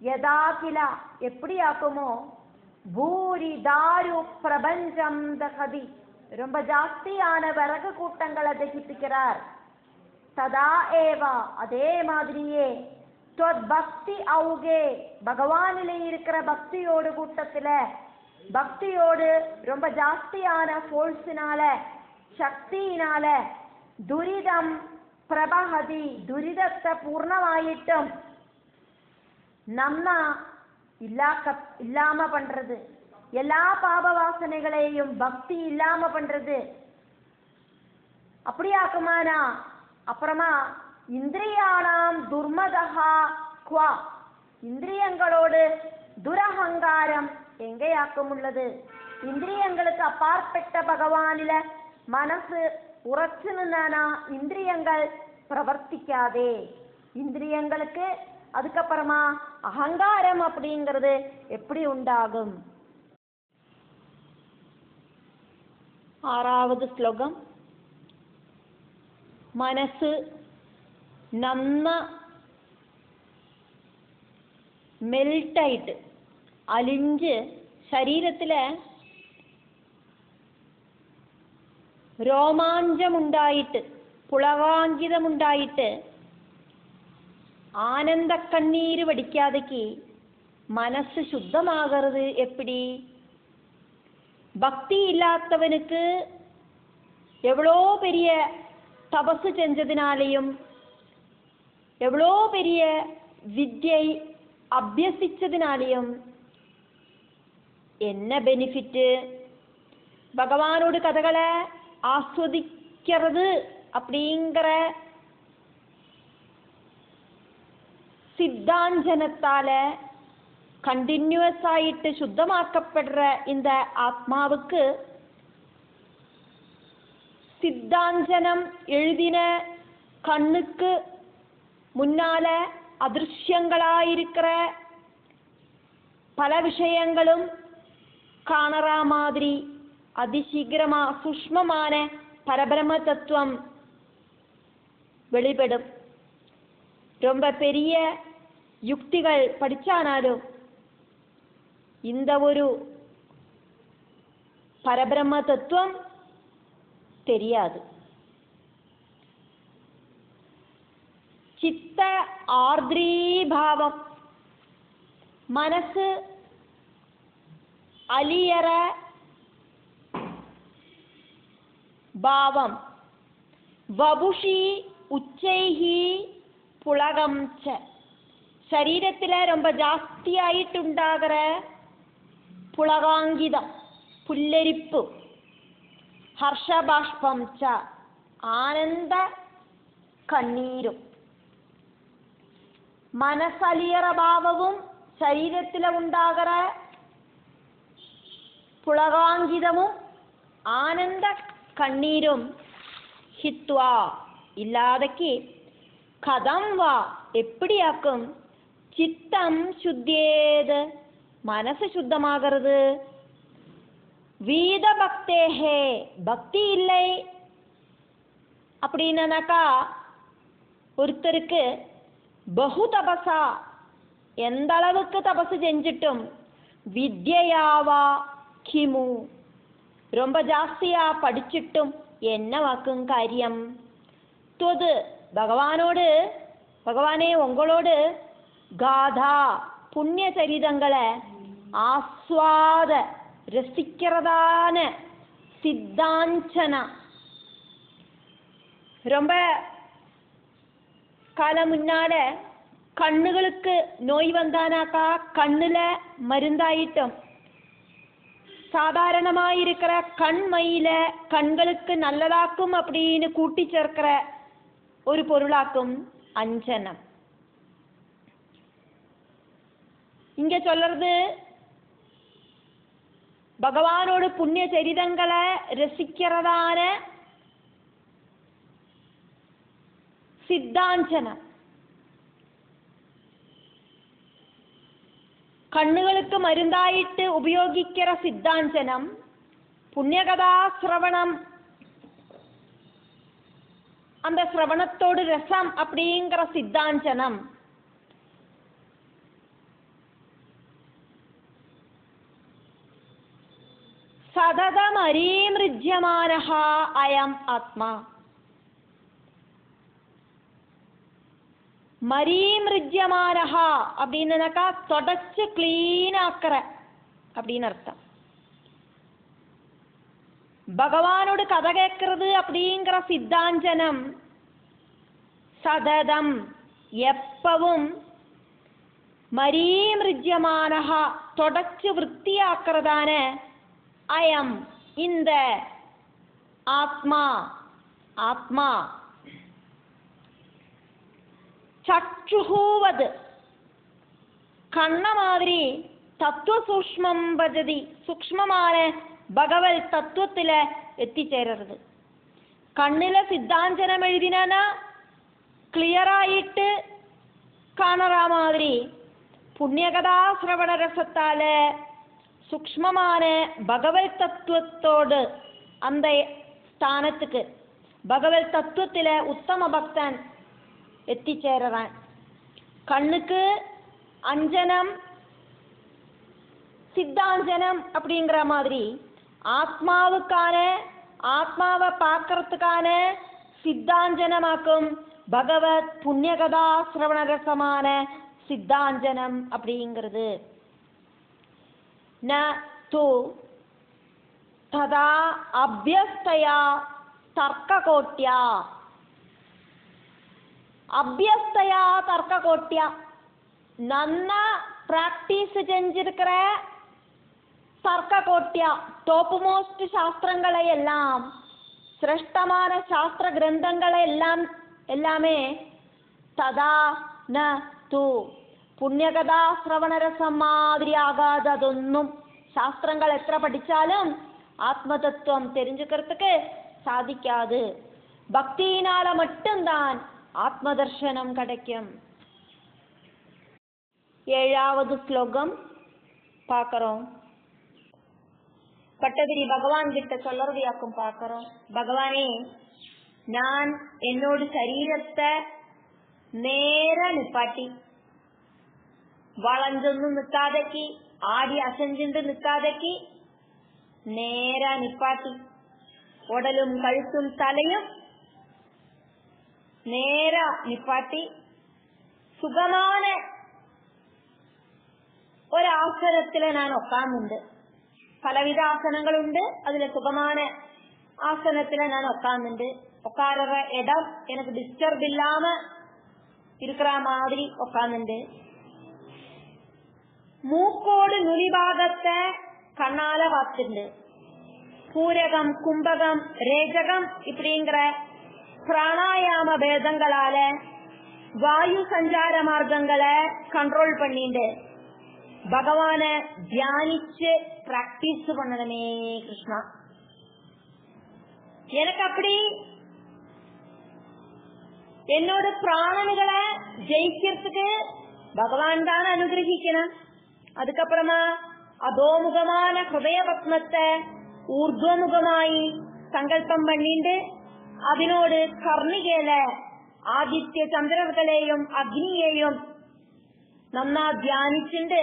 யதாகில எப்படி ஆக்குமோ பூரி தாரு பிரபஞ்சம் தகதி ரொம்ப ஜாஸ்தியான விறகு கூட்டங்களை தகிப்பிக்கிறார். ததா ஏவா அதே மாதிரியே பக்தி அவுகே பகவானிலே இருக்கிற பக்தியோடு கூட்டத்துல பக்தியோடு ரொம்ப ஜாஸ்தியான ஃபோர்ஸினால சக்தியினால துரிதம் பிரபஹதி துரிதத்தை பூர்ணமாயிட்டும் நம்ம இல்லாம பண்றது எல்லா பாப வாசனைகளையும் பக்தி இல்லாம பண்றது அப்படியாக்குமானா அப்புறமா இந்திரியானாம் துர்மதஹா குவா இந்திரியங்களோடு துரஹங்காரம் எங்கேயாக்கும் உள்ளது. இந்திரியங்களுக்கு அப்பாற்பட்ட பகவானில மனசு உറച്ചു நின்னானா இந்திரியங்கள் பிரவர்த்திக்காதே. இந்திரியங்களுக்கு அதுக்கப்புறமா அகங்காரம் அப்படிங்கிறது எப்படி உண்டாகும்? 6வது ஸ்லோகம். മനസ്സ് നന്ന മെൽട്ടായിട്ട് അലിഞ്ച് ശരീരത്തിലെ രോമാഞ്ചമുണ്ടായിട്ട് പുളകാങ്കിതമുണ്ടായിട്ട് ആനന്ദ കണ്ണീര് വടിക്കാതെക്ക് മനസ്സ് ശുദ്ധമാകരുത്. എപ്പടി? பக்தி இல்லாதவனுக்கு எவ்வளோ பெரிய தபசு செஞ்சதினாலேயும் எவ்வளோ பெரிய வித்யை அபியசிச்சதினாலேயும் என்ன பெனிஃபிட்டு? பகவானோட கதைகளை ஆஸ்வதிக்கிறது அப்படிங்கிற சித்தாஞ்சனத்தால கண்டினியூஸ் ஆயிட்டு சுத்தமாக்கப்படுற இந்த ஆத்மாவுக்கு சித்தாஞ்சனம் எழுதின கண்ணுக்கு முன்னால அதிருஷ்யங்களாயிருக்கிற பல விஷயங்களும் காணற மாதிரி அதிசீக்கிரமா சூஷ்மமான பரபிரம்ம தத்துவம் வெளிப்படும். ரொம்ப பெரிய யுக்திகள் படிச்சானாலும் இந்த ஒரு பரபிரம்ம தத்துவம் தெரியாது. ചിത്ത ആർദ്രീഭാവം, മനസ്സ് അലിയറ ഭാവം, വപുഷി ഉച്ചൈഹി പുളകം ച, ശരീരത്തിലെ ரொம்ப ஜாஸ்தியாയിട്ടുണ്ടാகிற പുളകാങ്കിതം പുല്ലരിപ്പ്, ഹർഷബാഷ്പം ച ആനന്ദ കണ്ണീരും. മനസ്സലിയറ ഭാവവും ശരീരത്തിലെ ഉണ്ടാകിற പുളകാങ്കിതമും ആനന്ദ കണ്ണീരും ഹിത്വാ ഇല്ലാതക്ക് കഥം വാ എപ്പിടിയാക്കും ചിത്തം ശുദ്ധിയേത് മനസ്സ് ശുദ്ധമാകരുത് வீதபக்தேஹே பக்தி இல்லை அப்படின்னாக்கா ஒருத்தருக்கு பகு தபசா எந்த அளவுக்கு தபசு செஞ்சிட்டும் வித்யாவா கிமு ரொம்ப ஜாஸ்தியா படிச்சிட்டும் என்னவாக்கும் காரியம். தொது பகவானோடு பகவானே உங்களோடு காதா புண்ணிய சரிதங்களை ஆஸ்வாத ரசிக்கிறதான சித்தாஞ்சனா ரொம்ப காலம் முன்னால கண்ணுகளுக்கு நோய் வந்தானாக்கா கண்ணுல மருந்தாயிட்டும் சாதாரணமாயிருக்கிற கண்மையில கண்களுக்கு நல்லதாக்கும் அப்படின்னு கூட்டி சேர்க்கிற ஒரு பொருளாக்கும் அஞ்சனம். இங்க சொல்றது பகவானோட புண்ணிய சரிதங்களை ரசிக்கிறதான சித்தாஞ்சனம். கண்ணுகளுக்கு மருந்தாயிட்டு உபயோகிக்கிற சித்தாஞ்சனம் புண்ணியகதா சிரவணம். அந்த சிரவணத்தோடு ரசம் அப்படிங்கிற சித்தாஞ்சனம் சததம் அரீமிருஜ்யமானஹா அயம் ஆத்மா. மரீமிருஜ்யமானஹா அப்படின்னாக்கா தொடச்சு கிளீன் ஆக்கிற அப்படின்னு அர்த்தம். பகவானோடு கதை கேட்கறது அப்படிங்கிற சித்தாஞ்சனம் சததம் எப்பவும் மரீமிருஜ்யமானஹா தொடச்சு விருத்தியாக்குறதான அயம் இந்த ஆத்மா ஆத்மா சற்றுஹூவது கண்ண மாதிரி தத்துவ சூக்ஷ்மம் பஜதி சூக்ஷ்மமான பகவத் தத்துவத்தில் எத்திச்சேர்றது. கண்ணில் சித்தாஞ்சனம் எழுதினா கிளியராயிட்டு காணற மாதிரி புண்ணியகதா சிரவண ரசத்தால சூக்ஷ்மமான பகவத் தத்துவத்தோடு அந்த ஸ்தானத்துக்கு பகவத் தத்துவத்தில் உத்தம பக்தன் எத்திச்சேர்றான். கண்ணுக்கு அஞ்சனம் சித்தாஞ்சனம் அப்படிங்கிற மாதிரி ஆத்மாவுக்கான ஆத்மாவை பார்க்கறதுக்கான சித்தாஞ்சனமாக்கும் பகவத் புண்ணியகதா சிரவணரசமான சித்தாஞ்சனம் அப்படிங்கிறது. ந து ததா அபியஸ்தயா தர்க்ககோட்யா அபியஸ்தயா தர்க்ககோட்யா நன்னா பிராக்டிஸ் செஞ்சிருக்கிற தர்க்ககோட்யா டாப் மோஸ்ட் சாஸ்திரங்களை எல்லாம் சிரேஷ்டமான சாஸ்திர கிரந்தங்களை எல்லாம் எல்லாமே ததா ந து പുണ്യകഥാ ശ്രവണരസം മാതിരി ആകാതൊന്നും ശാസ്ത്രങ്ങൾ എത്ര പഠിച്ചാലും ആത്മതത്വം தெரிஞ்சுக்கிறதுக்கு சாதிக்காது. பக்தியினால மட்டும்தான் ஆத்மதர்சனம் கிடைக்கும். 7வது ஸ்லோகம் பார்க்குறோம். பட்டதிரி பகவான் கிட்ட சொல்லறதையாக்கும் பார்க்குறோம். பகவானே, நான் என்னோட சரீரத்தை நேர நிப்பாட்டி, വളഞ്ഞൊന്നും നിൽക്കാതേക്ക്, ആടി അസഞ്ചിണ്ട് നിൽക്കാതേക്ക് നേരാ നിപ്പാട്ടി, ഉടലും കഴുത്തും തലയും നേരാ നിപ്പാട്ടി സുഖமான ഒരാസനത്തില് ഞാൻ ഒക്കാന്നുണ്ട്. പലവിധ ആസനങ്ങളുണ്ട്, അതിലെ സുഖமான ആസനത്തില് ഞാൻ ഒക്കാന്നുണ്ട്. ഒക്കാറ ഇടം എനിക്ക് ഡിസ്റ്റർബ് ഇല്ലാമ ഇരിക്കற മാതിരി ഒക്കാന്നുണ്ട്. മൂക്കോട് നുലിഭാഗത്തെ കണ്ണാല பார்த்துண்டு. பூரகம், கும்பகம், ரேஜகம் இப்படிங்கிற பிராணாயாம பேதங்களால வாயு சஞ்சார மார்க்கங்களை கண்ட்ரோல் பண்ணிட்டு பகவான தியானிச்சு பிராக்டிஸ் பண்ணணுமே கிருஷ்ணா. எனக்கு அப்படி என்னோட பிராணனுகளை ஜெயிக்கிறதுக்கு பகவான் தான் அனுகிரகிக்கணும். அதுக்கப்புறமா அதோமுகமான ஹிருதய பத்மத்தை ഊർധ്വമുഖമായി സങ്കല്പം പണിണ്ട് അതിനോട് കർണികേല ആദിത്യ ചന്ദ്രകളെയും അഗ്നിയെയും നന്നാ ധ്യാനിച്ചിണ്ട്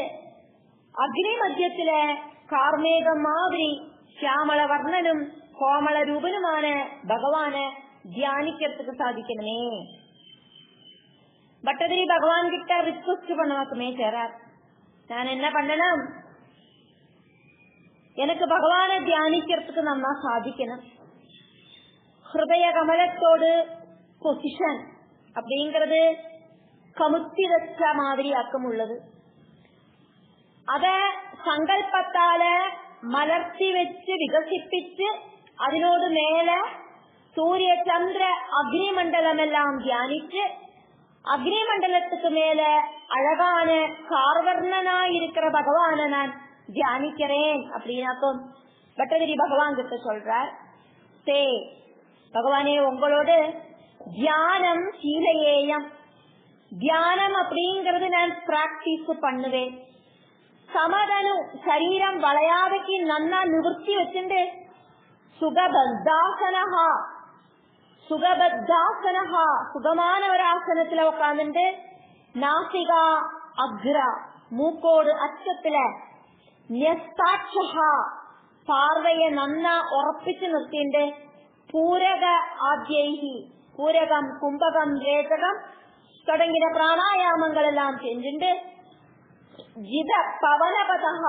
അഗ്നി മധ്യത്തിലെ കാർമേഘം മാതിരി ശ്യാമള വർണ്ണനും കോമള രൂപനുമാണ് ഭഗവാന് ധ്യാനിക്കർക്ക് സാധിക്കണമേ. ഭട്ടതിരി ഭഗവാൻ കിട്ട റിക്വസ്റ്റ് പണ്ണാക്കുമേ ചേരാർ. ഞാൻ എന്നെ പണ്ണണം, எனக்கு பகவானை தியானிக்கிறதுக்கு நம்ம சாதிக்கணும். ஹிருதய கமலத்தோடு பொசிஷன் அப்படிங்கிறது கமுத்தி வச்ச மாதிரி அக்கம் உள்ளது. அத சங்கல்பத்தால மலர்த்தி வச்சு விகசிப்பிச்சு അതിനോട് മേലെ സൂര്യ ചന്ദ്ര അഗ്നിമണ്ഡലമെല്ലാം ധ്യാനിച്ച് അഗ്നിമണ്ഡലத்துக்கு மேல அழகான கார்வர்ணனாயிருக்கிற பகவான நான் தியானிக்கிறேன் அப்படின்னாக்கும் பட்டதிரி பகவான் கிட்ட சொல்றார். தே பகவானே, உங்களோட தியானம் சீலையேயம், தியானம் அப்படிங்கறது நான் பிராக்டிஸ் பண்ணுவேன். சமதனு சரீரம் வளையாதக்கு நன்னா நிவர்த்தி வச்சுண்டு சுகபத்தாசனஹா, சுகபத்தாசனஹா சுகமான ஒரு ஆசனத்துல உட்கார்ந்துட்டு நாசிகா அக்ர மூக்கோடு அச்சத்துல പാർവയെ നന്ന ഉറപ്പിച്ചു നിർത്തിണ്ട് പൂരക ആദ്യൈഹി, പൂരകം, കുംഭകം, രേചകം തുടങ്ങിയ പ്രാണായാമങ്ങളെല്ലാം ചെഞ്ചിണ്ട് ജിത പവനപതഹ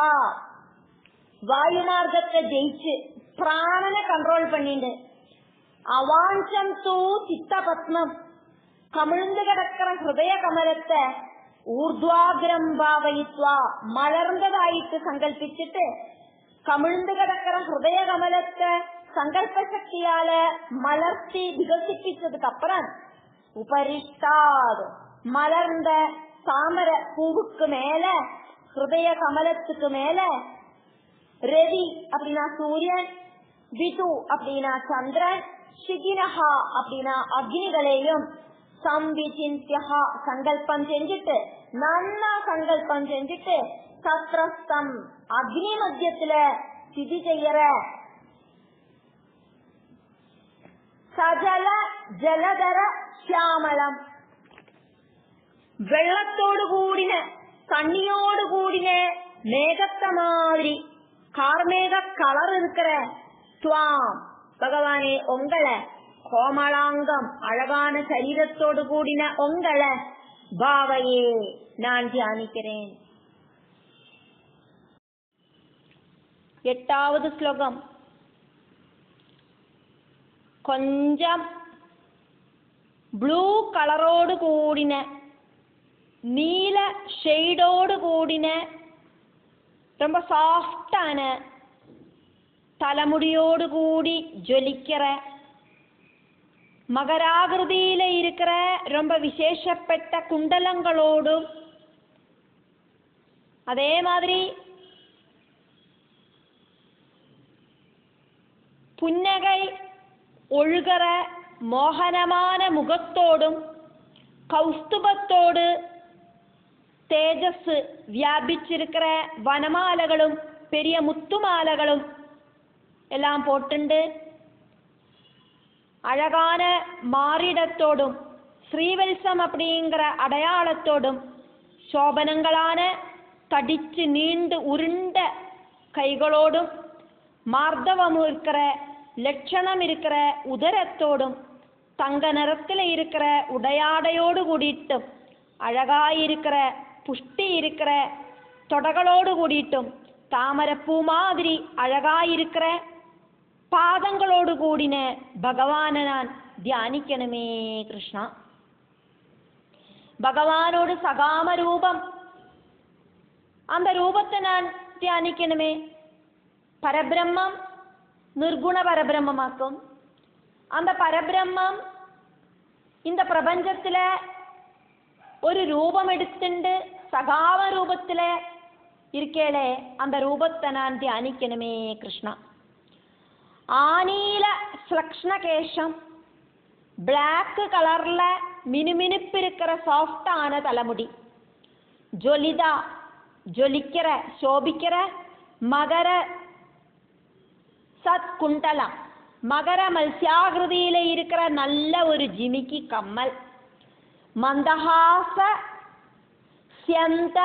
വായുമാർഗത്തെ ജയിച്ച് പ്രാണനെ കൺട്രോൾ പണിണ്ട് അവാഞ്ചം തൂ ചിത്തപത്മം കമിഴ്ന്നു കിടക്കുന്ന ഹൃദയ കമലത്തെ ഊർധ്വാഗ്രം ഭാവയിത്വ മലർന്നതായിട്ട് സങ്കല്പിച്ചിട്ട് കമിഴ്ന്നു കിടക്കുന്ന ഹൃദയ കമലത്തെ സങ്കല്പശക്തിയാല് മലർത്തി വികസിപ്പിച്ചതുക്കപ്പുറം ഉപരിഷ്ടാത് மலர்ந்த தாமர பூவுக்கு மேல ஹிருதய கமலத்துக்கு மேல ரவி அப்படின்னா சூரியன், விது அப்படின்னா சந்திரன், ஷிகினஹா அப்படின்னா அக்னிகளையும் சம்பிச்சிந்தியா சங்கல்பம் செஞ்சுட்டு நன்னா சங்கல்பம் செஞ்சுட்டு சத்ரஸ்தம் அக்னி மத்தியத்துல ஸ்திதி செய்யற சஜல ஜலதர ശ്യാമളം വെള്ളത്തോട് കൂടിന തണ്ണിയോട് കൂടിന മേഘത്തെ മാതിരി കാർമേഘ കളർ இருக்கிற துவாம் பகவானே, உங்களை கோமளாங்கம் அழகான சரீரத்தோடு கூடின உங்களை பாவையே நான் தியானிக்கிறேன். 8வது ஸ்லோகம் கொஞ்சம் ப்ளூ கலரோடு கூடின நீல ஷேடோடு கூடின ரொம்ப சாஃப்டான தலைமுடியோடு கூடி ஜொலிக்கிற மகராகிருதியில இருக்கிற ரொம்ப விசேஷப்பட்ட குண்டலங்களோடும் அதே மாதிரி புன்னகை ஒழுகிற மோகனமான முகத்தோடும் கௌஸ்துபத்தோடு தேஜஸ் வியாபிச்சிருக்கிற வனமாலைகளும் பெரிய முத்துமாலைகளும் எல்லாம் போட்டுண்டு அழகான மாறிடத்தோடும் ஸ்ரீவல்சம் அப்படிங்கிற அடையாளத்தோடும் சோபனங்களான தடிச்சு நீண்டு உருண்ட கைகளோடும் மார்தவம் இருக்கிற லட்சணம் இருக்கிற உதரத்தோடும் தங்க நிறத்தில் இருக்கிற உடையாடையோடு கூடிட்டும் அழகாயிருக்கிற புஷ்டி இருக்கிற தொடகளோடு கூடிட்டும் தாமரப்பூ மாதிரி அழகாயிருக்கிற பாதங்களோடு கூடின பகவானை நான் தியானிக்கணுமே கிருஷ்ணா. பகவானோடு சகாம ரூபம், அந்த ரூபத்தை நான் தியானிக்கணுமே. பரபிரம்மம் நிர்குண பரபிரம்மமாக்கும். அந்த பரபிரம்மம் இந்த பிரபஞ்சத்தில் ஒரு ரூபம் எடுத்துண்டு சகாம ரூபத்தில் இருக்கேளே, அந்த ரூபத்தை நான் தியானிக்கணுமே கிருஷ்ணா. ஆனீல ஸ்லக்ஷ்ணகேஷம், பிளாக் கலர்ல மினுமினுப்பு இருக்கிற சாஃப்டான தலைமுடி, ஜொலிதா ஜொலிக்கிற சோபிக்கிற மகர சத்குண்டலம், மகர மத்ஸ்யாகிருதியில இருக்கிற நல்ல ஒரு ஜிமிக்கி கம்மல், மந்தஹாச ஸ்யந்த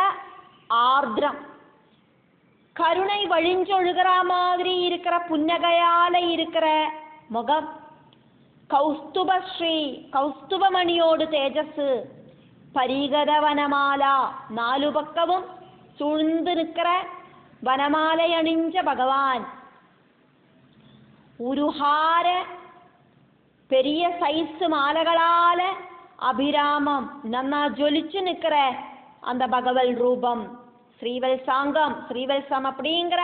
ஆர்திரம், கருணை வழிஞ்சொழுகிற மாதிரி இருக்கிற புன்னகையால இருக்கிற முகம், கௌஸ்துபஸ்ரீ கௌஸ்துபமணியோடு தேஜஸ், பரிகத வனமாலா நாலு பக்கமும் சூழ்ந்து நிற்கிற வனமாலை அணிஞ்ச பகவான், உருஹார பெரிய சைஸ் மாலைகளால அபிராமம் நன்னா ஜொலிச்சு நிற்கிற அந்த பகவல் ரூபம், ஸ்ரீவல்சாங்கம் ஸ்ரீவல்சம் அப்படிங்கிற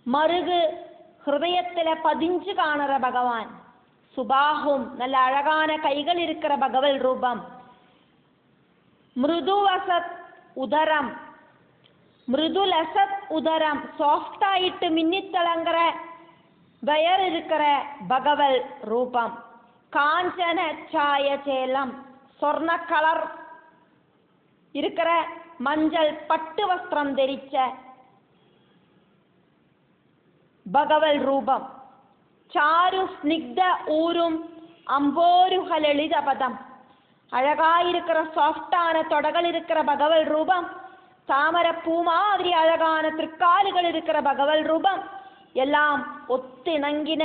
மருகு ஹிருதயத்தில் பதிஞ்சு காணுற பகவான், சுபாகும் நல்ல அழகான கைகள் இருக்கிற பகவல் ரூபம், மிருதுவசத் உதரம் மிருதுலசத் உதரம் சாஃப்டாயிட்டு மின்னித்தளங்கிற வயர் இருக்கிற பகவல் ரூபம், காஞ்சன சாய சேலம் சொர்ண கலர் இருக்கிற மஞ்சள் பட்டு வஸ்திரம் தரிச்ச பகவல் ரூபம், சாரு ஸ்னிக்த ஊரும் அம்போருக லலித பதம், அழகாயிருக்கிற சாஃப்டான தொடகள் இருக்கிற பகவல் ரூபம், தாமர பூ மாதிரி அழகான திருக்காலுகள் இருக்கிற பகவல் ரூபம், எல்லாம் ஒத்திணங்கின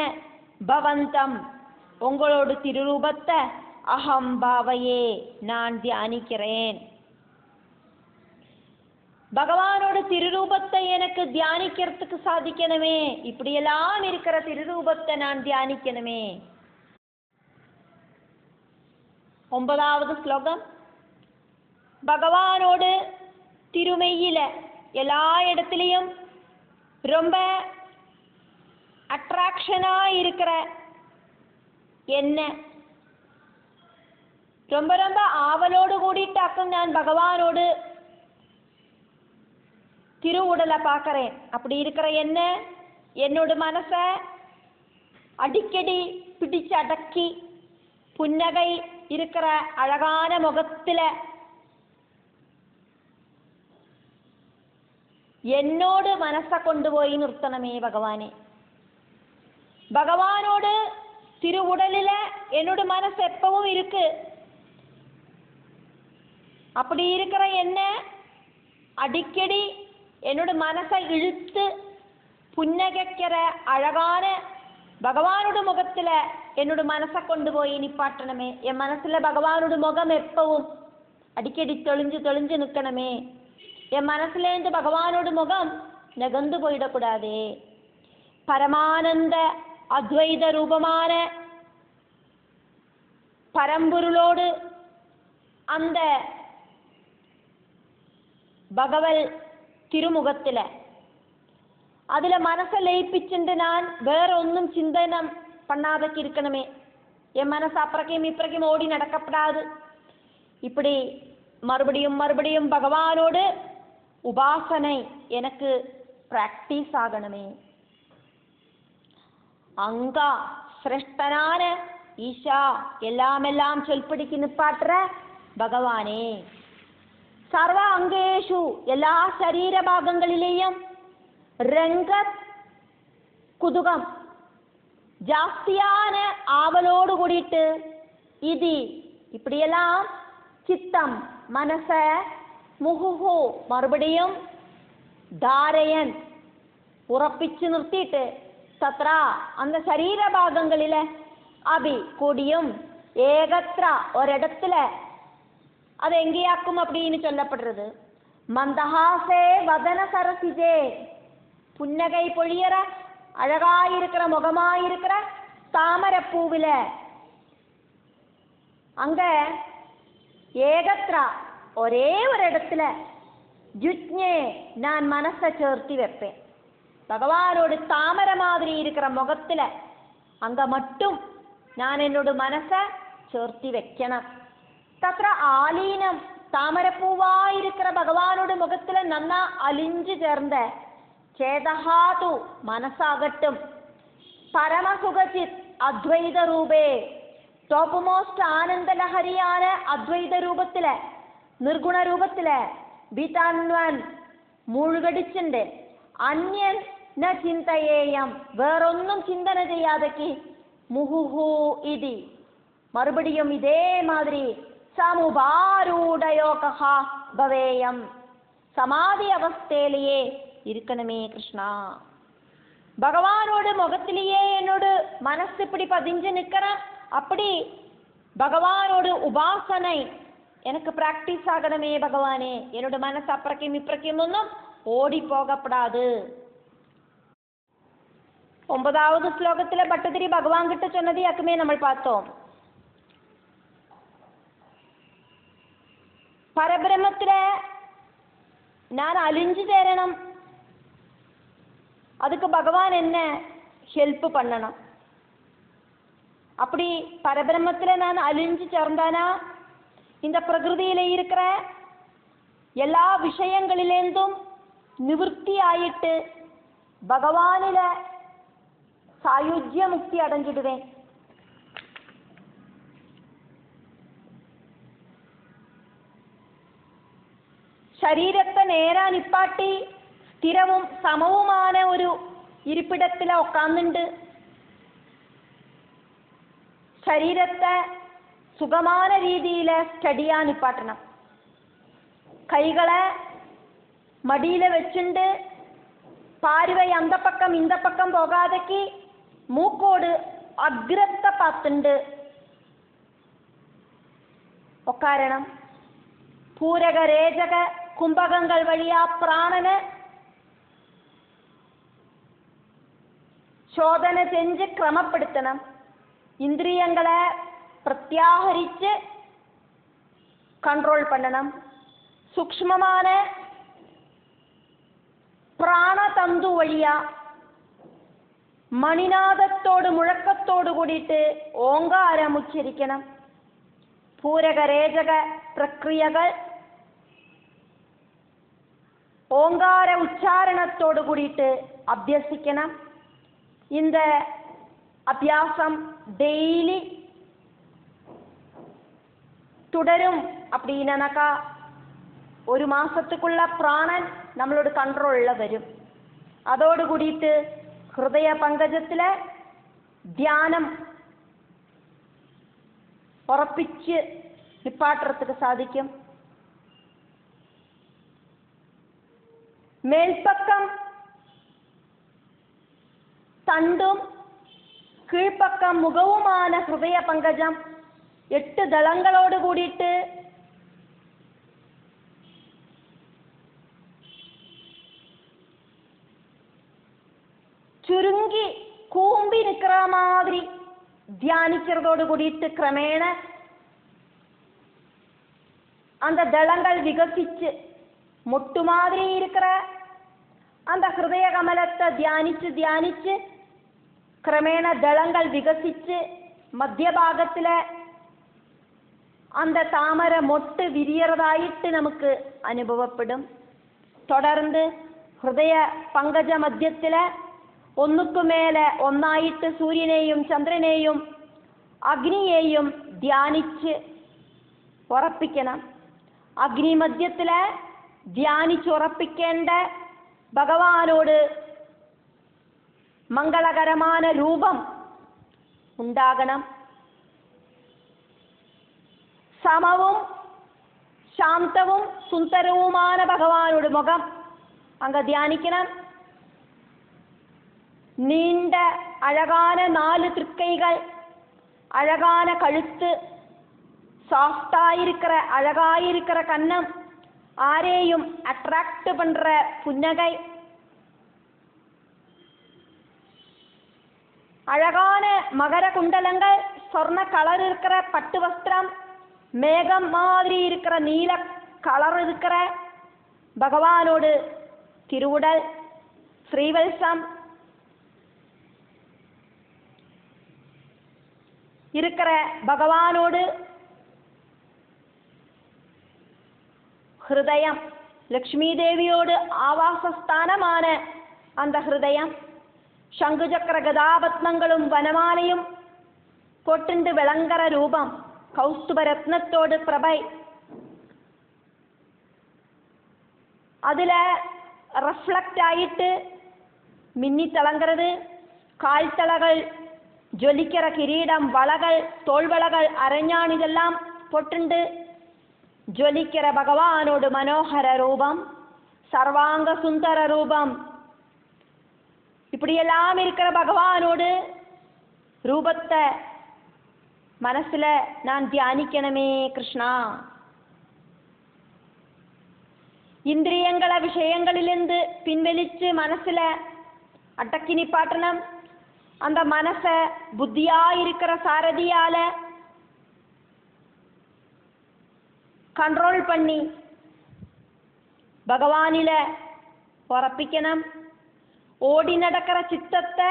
பவந்தம் உங்களோட திருரூபத்தை அகம் பாவையே நான் தியானிக்கிறேன். பகவானோட திருரூபத்தை எனக்கு தியானிக்கிறதுக்கு சாதிக்கணுமே, இப்படியெல்லாம் இருக்கிற திருரூபத்தை நான் தியானிக்கணுமே. 9வது ஸ்லோகம். பகவானோடு திருமெய்யில எல்லா இடத்துலையும் ரொம்ப அட்ராக்ஷனா இருக்கிற என்ன ரொம்ப ரொம்ப ஆவலோடு கூடிட்டாக்கும் நான் பகவானோடு திருவுடலை பார்க்கறேன். அப்படி இருக்கிற என்ன என்னோட மனசை அடிக்கடி பிடிச்சு அடக்கி புன்னகை இருக்கிற அழகான முகத்தில் என்னோடு மனசை கொண்டு போய் நிறுத்தணுமே பகவானே. பகவானோடு திருவுடலில் என்னோட மனசு எப்பவும் இருக்கு. அப்படி இருக்கிற என்ன அடிக்கடி என்னோட மனசை இழுத்து புன்னகைக்கிற அழகான பகவானோட முகத்தில் என்னோட மனசை கொண்டு போய் நிப்பாட்டணுமே. என் மனசில் பகவானோட முகம் எப்பவும் அடிக்கடி தெளிஞ்சு தெளிஞ்சு நிற்கணுமே. என் மனசுலேருந்து பகவானோட முகம் நெகந்து போயிடக்கூடாதே. பரமானந்த அத்வைத ரூபமான பரம்பொருளோடு அந்த பகவல் திருமுகத்தில் அதில் மனசை லயிப்பிச்சுண்டு நான் வேற ஒன்றும் சிந்தனம் பண்ணாதக்கு இருக்கணுமே. என் மனசு அப்புறக்கையும் இப்புறக்கையும் ஓடி நடக்கப்படாது. இப்படி மறுபடியும் மறுபடியும் பகவானோடு உபாசனை எனக்கு பிராக்டிஸ் ஆகணுமே. அங்கா சிரேஷ்டனான ஈஷா எல்லாம் சொல்படிக்கு நிப்பாட்டுற பகவானே, സർവ അംഗേഷു എല്ലാ ശരീരഭാഗങ്ങളിലെയും രംഗത് കുതുകം ജാസ്തിയാണ് ആവലോട് കൂടിയിട്ട് ഇതി ഇപ്പടിയെല്ലാം ചിത്തം മനസ്സ് മുഹുഹു മറുപടിയും ധാരയൻ ഉറപ്പിച്ചു നിർത്തിയിട്ട് തത്ര അന്ന ശരീരഭാഗങ്ങളിലെ അഭി കൂടിയും ഏകത്ര ഒരിടത്തില് അതെങ്കിയാക്കും அப்படின்னு சொல்லப்படுறது மந்தஹாசே வதன சரசிஜே புன்னகை பொழியற அழகாயிருக்கிற முகமாயிருக்கிற தாமரப்பூவில அங்க ஏகத்ர ஒரே ஒரு இடத்துல ஜுஜ்ஞே நான் மனசை சேர்த்தி வைப்பேன். பகவானோட தாமரை மாதிரி இருக்கிற முகத்துல அங்க மட்டும் நான் என்னோட மனசை சேர்த்தி வைக்கணும். തത്ര ആലീനം താമരപ്പൂവായിരിക്കുന്ന ഭഗവാനോട് മുഖത്തിൽ നന്നാ അലിഞ്ചു ചേർന്ന് ചേതഹാതു മനസ്സാകട്ടും പരമസുഖചിത് അദ്വൈത രൂപേ ടോപ്പ് മോസ്റ്റ് ആനന്ദലഹരിയാണ് അദ്വൈത രൂപത്തില് നിർഗുണ രൂപത്തില് ബിതന്വൻ മുഴുകടിച്ചുണ്ട് അന്യൻ ന ചിന്തയേയം വേറൊന്നും ചിന്തന ചെയ്യാതെക്ക് മുഹുഹു ഇതി മറുപടിയും ഇതേമാതിരി സമുപാരൂഢയോഗ ഭവേയം സമാധി അവസ്ഥയിலேயே இருக்கணுமே கிருஷ்ணா. பகவானோட முகத்திலேயே என்னோட மனசு இப்படி பதிஞ்சு நிற்கிறேன். அப்படி பகவானோட உபாசனை எனக்கு பிராக்டிஸ் ஆகணுமே பகவானே. என்னோட மனசு அப்புறக்கும் இப்புறக்கும் ஒன்றும் ஓடி போகப்படாது. 9வது ஸ்லோகத்தில் பட்டதிரி பகவான் கிட்ட சொன்னது யாக்குமே நம்ம பார்த்தோம். പരബ്രഹ്മത്തില് ഞാൻ അലിഞ്ചു ചേരണം. அதுக்கு பகவான் என்ன ஹெல்ப் பண்ணணும். அப்படி பரபிரம்மத்தில் நான் அழிஞ்சு சேர்ந்தானா இந்த பிரகிருதியில இருக்கிற எல்லா விஷயங்களிலேந்தும் நிவர்த்தி ஆயிட்டு பகவானில சாயுஜ்ய முக்தி அடைஞ்சிடுவேன். ശരീരത്തെ നേരാ നിപ്പാട്ടി സ്ഥിരവും സമവുமான ഒരു ഇരിപ്പിടത്തില് ഉക്കാന്നുണ്ട്. ശരീരത്തെ സുഖமான രീതിയില് സ്റ്റഡിയാ നിപ്പാട്ടണം. കൈകളെ മടിയില് വെച്ചുണ്ട് പാർവൈ അന്തപ്പക്കം ഇന്തപ്പക്കം പോകാതെക്ക് മൂക്കോട് അഗ്രത്തെ പാത്തുണ്ട് ഒക്കാരണം. പൂരക രേചക കുംഭകങ്ങൾ വഴിയാ പ്രാണന് ശോധന செஞ்சு ക്രമപ്പെടുത്തണം. ഇന്ദ്രിയങ്ങളെ പ്രത്യാഹരിച്ച് കൺട്രോൾ பண்ணണം. സൂക്ഷ്മமான പ്രാണതന്തു വഴിയാ മണിനാദത്തോട് മുഴക്കത്തോട് കൂടിയിട്ട് ഓങ്കാരം ഉച്ചരിക്കണം. പൂരകരേചക പ്രക്രിയകൾ ഓങ്കാര ഉച്ചാരണത്തോട് കൂടിയിട്ട് അഭ്യസിക്കണം. இந்த அபியாசம் டெய்லி തുടരും. அப்படின்னாக்கா ഒരു മാസத்துக்குள்ள പ്രാണൻ നമ്മളോട് കൺട്രോളിൽ വരും. അതോട് കൂടിയിട്ട് ഹൃദയ പങ്കജത്തിലെ ധ്യാനം ഉറപ്പിച്ച് നിപ്പാട്ടത്തിന് സാധിക്കും. മേൽപ്പക്കം തണ്ടും കീഴ്പ്പക്കം മുഖവുമാണ് ഹൃദയ പങ്കജം. 8 ദളങ്ങളോട് കൂടിയിട്ട് ചുരുങ്ങി കൂമ്പി നിൽക്കുന്ന മാതിരി தியானிக்கிறதோடு கூடிட்டு கிரமேண அந்த தளங்கள் விகசிச்சு மொட்டு மாதிரி இருக்கிற அந்த ஹிருதய கமலத்தை தியானிச்சு தியானிச்சு கிரமேண தளங்கள் விகசிச்சு மத்திய பாகத்துல அந்த தாமரை மொட்டு விரியறதாயிட்டு நமக்கு அனுபவப்படும். தொடர்ந்து ഹൃദയ പങ്കജ മധ്യത്തില് ഒന്നുക്കു മേലെ ഒന്നായിട്ട് സൂര്യനെയും ചന്ദ്രനെയും അഗ്നിയെയും ധ്യാനിച്ച് ഉറപ്പിക്കണം. അഗ്നിമധ്യത്തിലെ ധ്യാനിച്ചുറപ്പിക്കേണ്ട ഭഗവാനോട് മംഗളകരമായ രൂപം ഉണ്ടാകണം. സമവും ശാന്തവും സുന്ദരവുമായ ഭഗവാനോട് മുഖം അങ്ങ് ധ്യാനിക്കണം. നീണ്ട അഴകാന 4 തൃക്കൈകൾ, அழகான கழுத்து, சாஃப்டாயிருக்கிற அழகாயிருக்கிற கன்னம், ஆரேயும் அட்ராக்ட் பண்ற புன்னகை, அழகான மகர குண்டலங்கள், சொர்ண கலர் இருக்கிற பட்டு வஸ்திரம், மேகம் மாதிரி இருக்கிற நீல கலர் இருக்கிற பகவானோடு திருவுடல், ஸ்ரீவல்சம் இருக்கிற பகவானோடு ஹிருதயம், லக்ஷ்மி தேவியோடு ஆவாசஸ்தானமான அந்த ஹிருதயம், ശംഖുചക്ര ഗദാപത്മങ്ങളും വനമാലയും പൊട്ടിണ്ട് വിളങ്കര രൂപം, കൗസ്തുഭരത്നത്തോട് പ്രഭൈ, അതില് റിഫ്ലക്റ്റ് ആയിട്ട് മിന്നിത്തിളങ്ങുന്നത് കാൽത്തളകൾ, ജ്വലിக்கிற കിരീടം, വളകൾ, തോൾവളകൾ, അരഞ്ഞാൺ, ഇതെല്ലാം പൊട്ടിണ്ട് ജ്വലിக்கிற ഭഗവാനോട് മനോഹര രൂപம், சர்வாங்க சுந்தர ரூபம். இப்படியெல்லாம் இருக்கிற பகவானோடு ரூபத்தை மனசுல நான் தியானிக்கணுமே கிருஷ்ணா. இந்திரியங்கள விஷயங்களிலிருந்து பின்வெளிச்சு மனசுல அடக்கி நிப்பாட்டணும். அந்த மனச புத்தியா இருக்கிற சாரதியால கண்ட்ரோல் பண்ணி பகவானில உറപ്പിക്കണം. ഓടി നടக்கிற ചിത്തത്തെ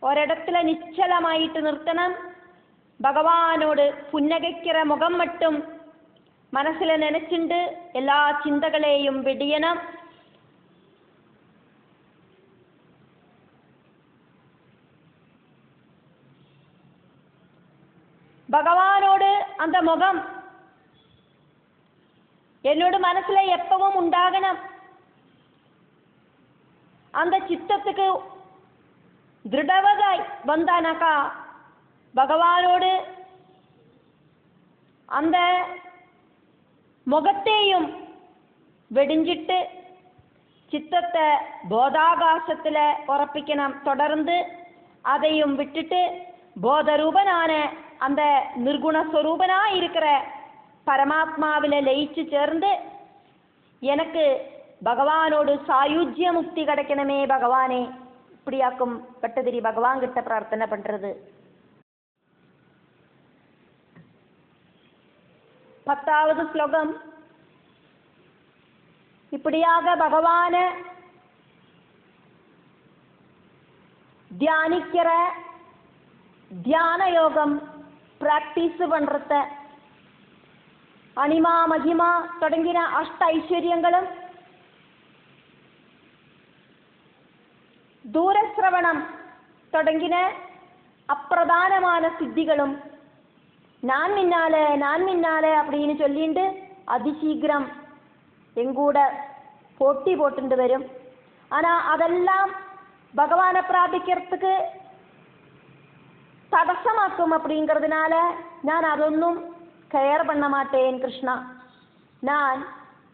ഒരിടത്തിലെ നിശ്ചലമായിട്ട് നിർത്തണം. ഭഗവാനോട് പുന്നകയ്ക്കിற മുഖം മട്ടും മനസ്സിൽ നനച്ചുണ്ട് എല്ലാ ചിന്തകളെയും വെടിയണം. பகவானோடு அந்த முகம் என்னோட மனசுல எப்பவும் உண்டாகணும். அந்த சித்தத்துக்கு திருடவதாய் வந்தானாக்கா பகவானோடு அந்த முகத்தையும் வெடிஞ்சிட்டு சித்தத்தை போதாகாசத்துல உറപ്പിക്കണം. தொடர்ந்து அதையும் விட்டுட்டு போதரூபனான அந்த நிர்குண ஸ்வரூபனாய் இருக்கிற பரமாத்மாவில லயிச்சு சேர்ந்து எனக்கு பகவானோடு சாயுஜ்ய முக்தி கிடைக்கணுமே பகவானே. இப்படியாக்கும் பட்டதிரி பகவான் கிட்ட பிரார்த்தனை பண்றது. 10வது ஸ்லோகம். இப்படியாக பகவான தியானிக்கிற தியான யோகம் பிராக்டிஸ் பண்றத அனிமா மகிமா தொடங்கின அஷ்ட ஐஸ்வர்யங்களும் ദൂരശ്രവണം തുടങ്ങിന അപ്രധാനമായ സിദ്ധികളും ഞാൻ മിന്നാലെ அப்படின்னு சொல்லிட்டு அதிசீக்கிரம் எங்கூட போட்டி போட்டுண்டு வரும். ஆனால் அதெல்லாம் பகவானை பிராபிக்கிறதுக்கு தடசமாக்கும். அப்படிங்கிறதுனால நான் அതൊന്നും கெயர் பண்ண மாட்டேன் கிருஷ்ணா. நான்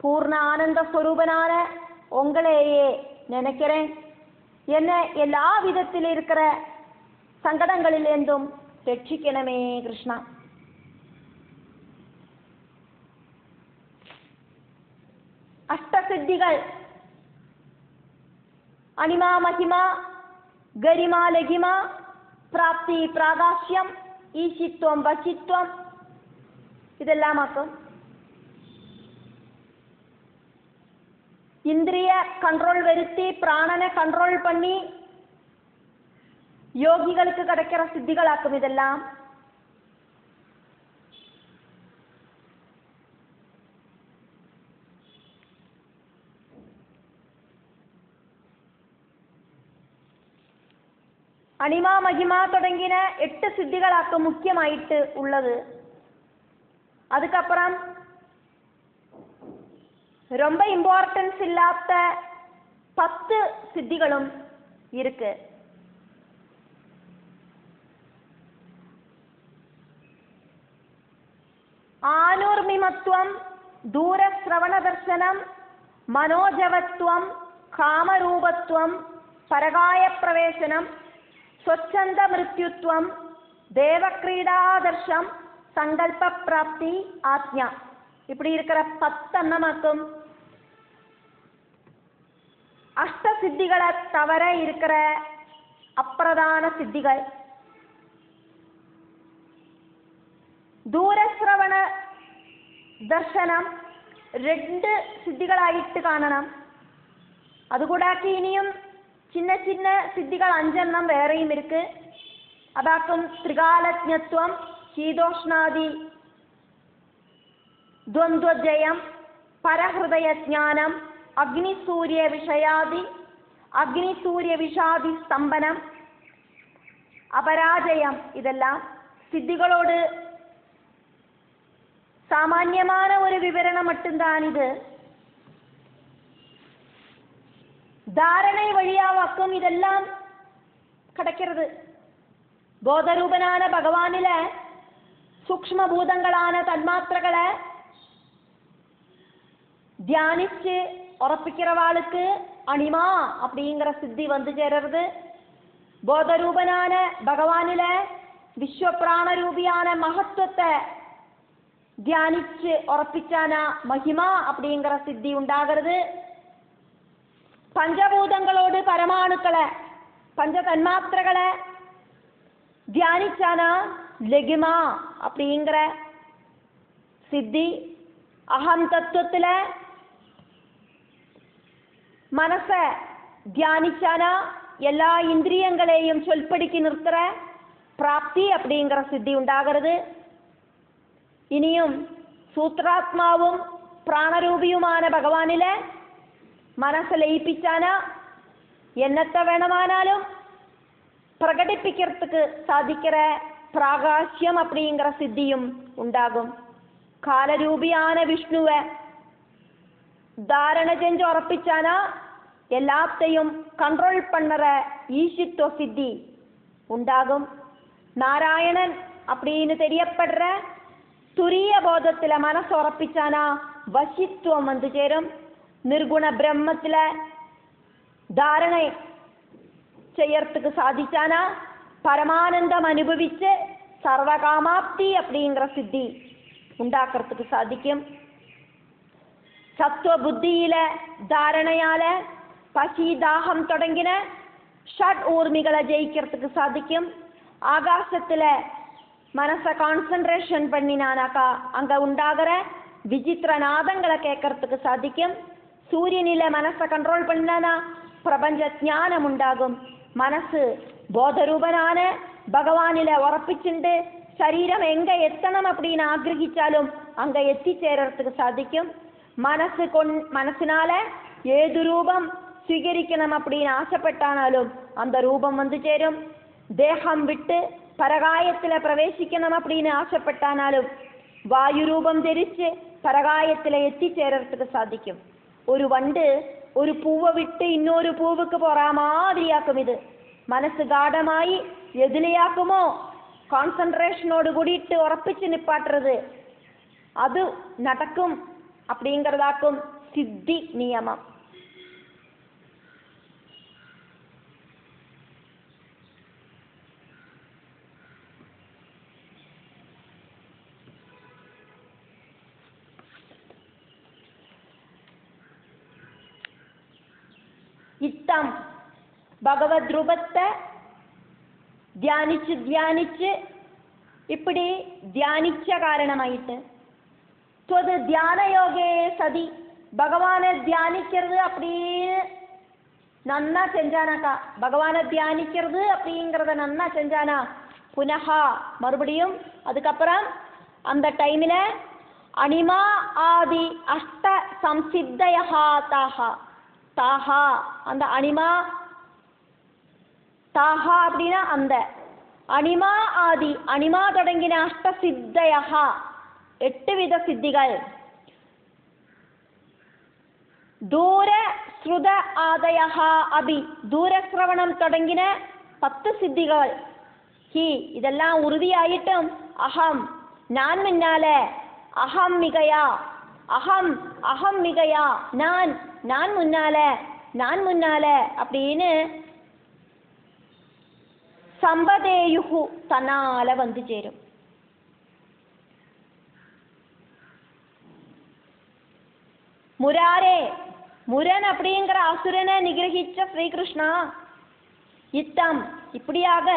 பூர்ண ஆனந்த ஸ்வரூபனான உங்களையே நினைக்கிறேன். என்னை எல்லா விதத்தில் இருக்கிற சங்கடங்களிலிருந்தும் ரட்சிக்கணுமே கிருஷ்ணா. அஷ்டசித்திகள் அனிமா மகிமா கரிமா லகிமா பிராப்தி பிராகாஷ்யம் ஈசித்துவம் வசித்துவம் இதெல்லாம் ஆக்கும். இந்திரிய கண்ட்ரோல் வருத்தி பிராணனை கண்ட்ரோல் பண்ணி யோகிகளுக்கு கிடைக்கிற சித்திகளாக்கும். இதெல்லாம் அனிமா மகிமா தொடங்கின 8 சித்திகளாக்கும் முக்கியமாயிட்டு உள்ளது. அதுக்கப்புறம் ரொம்ப இம்பார்ட்டன்ஸ் இல்லாத 10 சித்திகளும் இருக்கு. ஆனூர்மிமத்துவம், தூரஸ்ரவண தர்சனம், மனோஜவத்துவம், காமரூபத்துவம், பரகாய பிரவேசனம், ஸ்வச்சந்த மிருத்யுத்வம், தேவக்ரீடாதர்ஷம், சங்கல்ப பிராப்தி, ஆத்யா. இப்படி இருக்கிற 10 அன்னமாக்கும். அஷ்ட சித்திகளை தவிர இருக்கிற அப்பிரதான சித்திகள். ദൂരശ്രവണ ദർശനം 2 സിദ്ധികളായിട്ട് കാണണം. അതുകൂടാക്കി ഇനിയും ചിന്ന ചിന്ന സിദ്ധികൾ 5 വേറെയും ഇருக்கு. അതാക്കും ത്രികാലജ്ഞത്വം, ശീതോഷ്ണാദി ദ്വന്ദ്വജയം, പരഹൃദയജ്ഞാനം, അഗ്നിസൂര്യ വിഷാദി സ്തംഭനം, അപരാജയം. ഇതെല്ലാം സിദ്ധികളോട് സാമാന്യமான ഒരു വിവരണം மட்டும்தானிது. தாரணை வழியாவாக்கும் இதெல்லாம் கிடைக்கிறது. போதரூபனான பகவானில சூக்ஷ்மபூதங்களான தன்மாத்திரகளை தியானிச்சு உറപ്പിக்கிறவாளுக்கு அனிமா அப்படிங்கிற சித்தி வந்து சேருறது. போதரூபனான பகவானில விஸ்வபிராணரூபியான மகத்துவத்தை தியானிச்சு உറപ്പിച്ചാന മഹിമ அப்படிங்கிற സിദ്ധി ഉണ്ടാകരുത്. പഞ്ചഭൂതങ്ങളോട് പരമാണുക്കളെ പഞ്ചതന്മാത്രകളെ தியானிச்சானா லெகிமா அப்படிங்கிற சித்தி. அகம் தத்துவத்துல மனசை தியானிச்சானா எல்லா இந்திரியங்களையும் சொல்படிக்கு நிறுத்துற பிராப்தி அப்படிங்கிற சித்தி உண்டாகிறது. ഇനിയും സൂത്രാത്മാവും പ്രാണരൂപിയുമാണ് ഭഗവാനിലെ മനസ്സ് ലയിപ്പിച്ചാന എന്നത്തെ വേണമാനാലും പ്രകടിപ്പിக்கிறதுக்கு சாதிக்கிற பிராகாஷ்யம் அப்படிங்கிற சித்தியும் உண்டாகும். காலரூபியான விஷ்ணுவை தாரண செஞ்சு உറപ്പിச்சானா எல்லாத்தையும் கண்ட்ரோல் பண்ணுற ஈஷித்துவ சித்தி உண்டாகும். நாராயணன் அப்படின்னு தெரியப்படுற துரிய போதத்துல மனசு உറപ്പിச்சானா வசித்துவம் வந்து சேரும். நிர்குண பிரம்மத்துல தாரணை செய்யறதுக்கு சாதிச்சானா பரமானந்தம் அனுபவிச்சு சர்வகாமாப்தி அப்படிங்கிற சித்தி உண்டாக்குறதுக்கு சாதிக்கும். சத்துவ புத்தியில தாரணையால பசி தாகம் தொடங்கின ஷட் ஊர்மிகளை ஜெயிக்கிறதுக்கு சாதிக்கும். ஆகாசத்துல மனசை கான்சன்ட்ரேஷன் பண்ணினானாக்கா அங்க உண்டாகிற விசித்திர நாதங்களை கேட்கறதுக்கு சாதிக்கும். சூரியனில மனசை கண்ட்ரோல் பண்ணானா பிரபஞ்ச ஞானம் உண்டாகும். மனசு போதரூபனான பகவானில உறப்பிச்சுண்டு சரீரம் எங்க எத்தனம் அப்படின்னு ஆகிரகிச்சாலும் அங்க எத்திச்சேரத்துக்கு சாதிக்கும். மனசினால ஏது ரூபம் സ്വീകരിക്കണം அப்படின்னு ஆசைப்பட்டானாலும் அந்த ரூபம் வந்து சேரும். தேகம் விட்டு பரகாயத்துல பிரவேசிக்கணும் அப்படின்னு ஆசைப்பட்டானாலும் வாயு ரூபம் தெரிச்சு பரகாயத்துல எத்திச்சேரத்துக்கு சாதிக்கும். ஒரு வண்டு ஒரு பூவை விட்டு இன்னொரு பூவுக்கு போற மாதிரியாக்கும். இது மனசு காடமாயி எதிலையாக்குமோ கான்சன்ட்ரேஷனோடு கூடிட்டு உറപ്പിച്ച് நிப்பாட்டுறது அது நடக்கும் அப்படிங்கிறதாக்கும் சித்தி நியமம். இத்தம் பகவத் ரூபத்தை தியானிச்சு தியானிச்சு இப்படி தியானிச்ச காரணமாயிட்டு அது தியான யோகே சதி பகவானை தியானிக்கிறது அப்படின்னு நன்னா செஞ்சானாக்கா பகவானை தியானிக்கிறது அப்படிங்கிறத நன்னா செஞ்சானா புனகா மறுபடியும் அதுக்கப்புறம் அந்த டைமில் அனிமா ஆதி அஷ்ட சம்சித்தயா தாஹா தாஹா அந்த அனிமா தாஹா அப்படின்னா அந்த அனிமா ஆதி அனிமா தொடங்கின அஷ்ட சித்தயா 8 வித சித்திகள் ദൂരശ്രുത ആദയഃ അഭി, ദൂരശ്രവണം തുടങ്ങിന 10 സിദ്ധികൾ. ഹി, ഇതെല്ലാം ഉറുതിയായിട്ടും അഹം, ഞാൻ മുന്നാലെ, അഹം മികയാ, അഹം മികയാ, ഞാൻ മുന്നാലെ அப்படின்னு சம்பதேயுஹு தன்னால வந்து சேரும். முராரே, முரன் அப்படிங்கிற அசுரனை நிகிரகிச்ச ஸ்ரீகிருஷ்ணா, இத்தம் இப்படியாக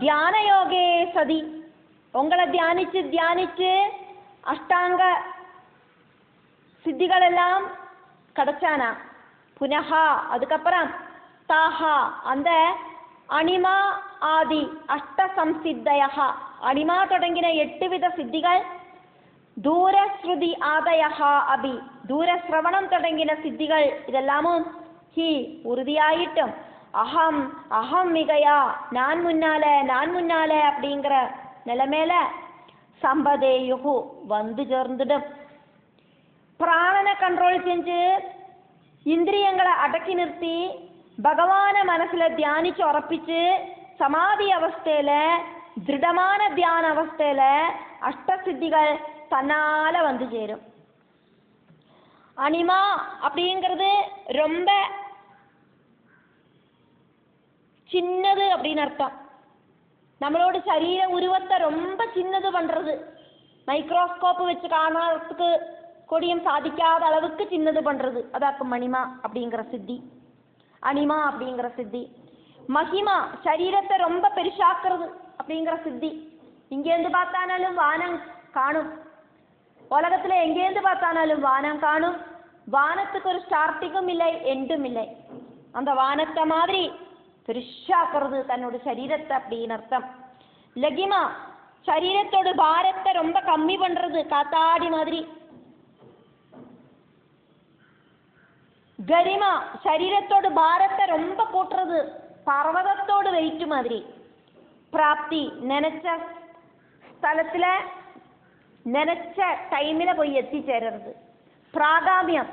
தியான யோகே சதி, உங்களை தியானிச்சு அஷ்டாங்க சித்திகள் எல்லாம் கிடைச்சானா. புனஹா, அதுக்கப்புறம் தாஹா, அந்த அனிமா ஆதி அஷ்ட சம்சித்தயஹ, அனிமா தொடங்கின 8 வித சித்திகள், தூரஸ்ருதி ஆதயஹ அபி, தூரஸ்ரவணம் தொடங்கின சித்திகள், இதெல்லாமும் ஹி உறுதியாயிட்டும் அகம் மிகையா, நான் முன்னாலே அப்படிங்கிற நிலைமையில சம்பதேயுகு வந்து சேர்ந்துடும். பிராணனை கண்ட்ரோல் செஞ்சு இந்திரியங்களை அடக்கி நிறுத்தி பகவானை மனசுல தியானிச்சு உறப்பிச்சு சமாதி அவஸ்தையில, திருடமான தியான அவஸ்தையில அஷ்டசித்திகள் தன்னால வந்து சேரும். அனிமா அப்படிங்கிறது ரொம்ப சின்னது அப்படின்னு அர்த்தம். நம்மளோட சரீர உருவத்தை ரொம்ப சின்னது பண்றது, மைக்ரோஸ்கோப் வச்சு காணறதுக்கு கொடியும் சாதிக்காத அளவுக்கு சின்னது பண்றது, அதாக்கும் அனிமா அப்படிங்கிற சித்தி. அனிமா அப்படிங்கிற சித்தி. மகிமா, சரீரத்தை ரொம்ப பெருசாக்குறது அப்படிங்கிற சித்தி. இங்கேருந்து பார்த்தானாலும் வானம் காணும், உலகத்துல எங்கேருந்து பார்த்தானாலும் வானம் காணும். வானத்துக்கு ஒரு ஸ்டார்டிங்கும் இல்லை, எண்டும் இல்லை. அந்த வானத்தை மாதிரி பெருசாக்குறது தன்னோட சரீரத்தை அப்படின்னு அர்த்தம். லகிமா, சரீரத்தோட பாரத்தை ரொம்ப கம்மி பண்றது, காத்தாடி மாதிரி. கரிமா, சரீரத்தோட பாரத்தை ரொம்ப கூட்டுறது, பர்வதத்தோடு வெயிட்டு மாதிரி. பிராப்தி, நினைச்ச ஸ்தலத்துல நினைச்ச டைமில போய் எத்திச்சேர்றது. பிராகாமியம்,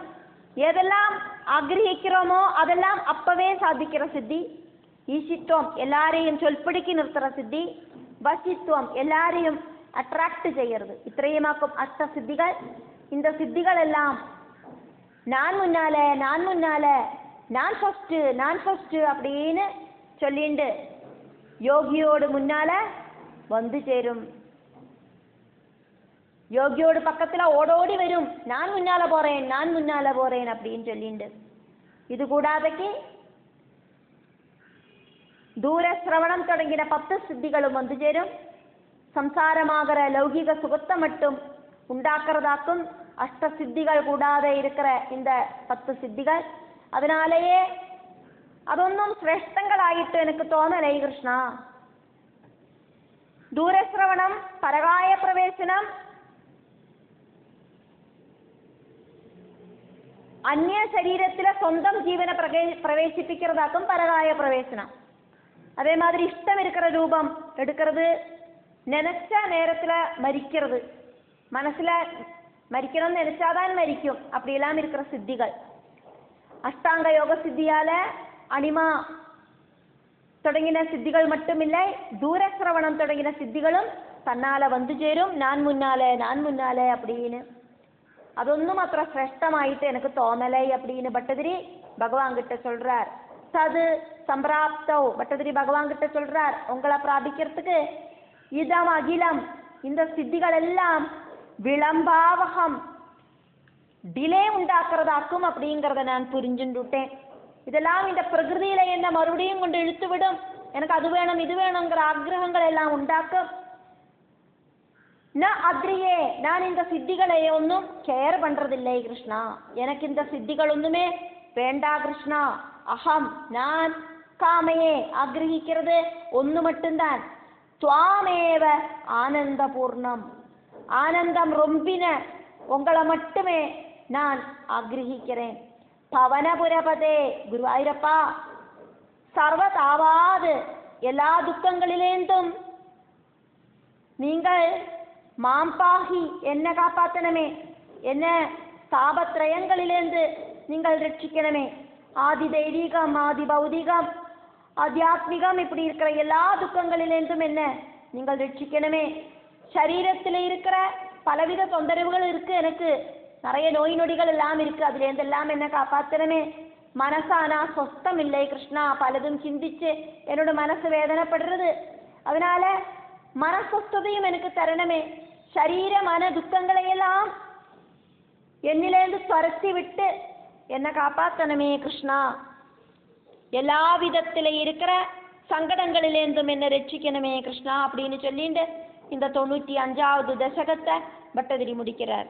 எதெல்லாம் ஆகிரகிக்கிறோமோ அதெல்லாம் அப்பவே சாதிக்கிற சித்தி. ஈசித்துவம், எல்லாரையும் சொல்படிக்கு நிறுத்துற சித்தி. வசித்துவம், எல்லாரையும் அட்ராக்ட் செய்யறது. இത്രയുമാக்கும் அஷ்ட சித்திகள். இந்த சித்திகள் எல்லாம் நான் முன்னாலே, நான் ஃபர்ஸ்ட் அப்படின்னு சொல்லிண்டு யோகியோடு முன்னால வந்து சேரும். யோகியோடு பக்கத்துல ஓடோடி வரும், நான் முன்னால போறேன் அப்படின்னு சொல்லிண்டு. இது கூடாதக்கு தூரஸ்ரவணம் தொடங்கின 10 சித்திகளும் வந்து சேரும். சம்சாரமாகிற லௌகிக சுகத்தை மட்டும் உண்டாக்குறதாக்கும் அஷ்ட சித்திகள் கூடாத இருக்கிற இந்த 10 சித்திகள். அதனாலேயே അതൊന്നും ശ്രേഷ്ഠങ്ങളായിട്ട് എനിക്ക് തോന്നലേ കൃഷ്ണ. ദൂരശ്രവണം, പരകായ പ്രവേശനം, അന്യ ശരീരത്തിലെ സ്വന്തം ജീവനെ പ്രവേശിപ്പിക്കുന്നതാക്കും പരകായ പ്രവേശനം. അതേമാതിരി ഇഷ്ടം இருக்கிற രൂപം എടുக்கிறது, நினைச்ச நேரத்துல மரிக்கிறது, மனசுல மரிக்கணும்னு நினைச்சாதான் மரிக்கும், அப்படியெல்லாம் இருக்கிற சித்திகள். அஷ்டாங்க யோக சித்தியால அனிமா தொடங்கின சித்திகள் மட்டுமில்லை, தூரஸ்ரவணம் தொடங்கின சித்திகளும் தன்னால வந்து சேரும். நான் முன்னாலே அப்படின்னு. അതൊന്നും അത്ര ശ്രേഷ്ഠമായിട്ട് എനിക്ക് തോന്നലേ அப்படின்னு பட்டதிரி பகவான் கிட்ட சொல்றார். தது சம்பிராப்தோ, பட்டதிரி பகவான் கிட்ட சொல்றார், உங்களை பிராபிக்கிறதுக்கு இதம் அகிலம், இந்த சித்திகள் எல்லாம் விளம்பாவகம், டிலே உண்டாக்குறதாக்கும் அப்படிங்கிறத நான் புரிஞ்சுட்டேன். இதெல்லாம் இந்த பிரகிருதியில என்ன மறுபடியும் கொண்டு இழுத்து விடும். எனக்கு அது வேணும் இது வேணுங்கிற ஆக்ரகங்கள் எல்லாம் உண்டாக்கும். அத்ரியே, நான் இந்த சித்திகளை ஒன்றும் கேர் பண்றதில்லை கிருஷ்ணா, எனக்கு இந்த சித்திகள் ஒன்றுமே வேண்டா கிருஷ்ணா. அகம், நான் காமையே ஆக்ரகிக்கிறது ஒன்று மட்டும்தான். துவாமேவ ஆனந்த பூர்ணம், ஆனந்தம் ரொம்பின உங்களை மட்டுமே நான் ஆக்ரகிக்கிறேன். பவனபுரபதே, குருவாயூரப்பா, சர்வதாவாது எல்லா துக்கங்களிலேந்தும் நீங்கள் மாம்பாகி என்ன காப்பாத்தனமே, என்ன தாபத்ரயங்களிலிருந்து நீங்கள் ரட்சிக்கணுமே. ஆதி தெய்வீகம், ஆதி பௌதிகம், ஆத்தியாத்மிகம், இப்படி இருக்கிற எல்லா துக்கங்களிலிருந்தும் என்ன நீங்கள் ரட்சிக்கணுமே. சரீரத்தில் இருக்கிற பலவித தொந்தரவுகள் இருக்கு, எனக்கு நிறைய நோய் நொடிகள் எல்லாம் இருக்கு, அதுலேருந்து எல்லாம் என்ன காப்பாற்றணுமே. மனசானா சொஸ்தம் இல்லை கிருஷ்ணா, பலதும் சிந்திச்சு என்னோட மனசு வேதனைப்படுறது, அதனால மனஸ்வஸ்ததையும் எனக்கு தரணுமே. சரீர மன துக்கங்களையெல்லாம் என்னிலேருந்து துரத்தி விட்டு என்னை காப்பாற்றணுமே கிருஷ்ணா. எல்லா விதத்தில் இருக்கிற சங்கடங்களிலேருந்தும் என்ன ரட்சிக்கணுமே கிருஷ்ணா அப்படின்னு சொல்லிட்டு இந்த 95வது தசகத்தை பட்டதிரி முடிக்கிறார்.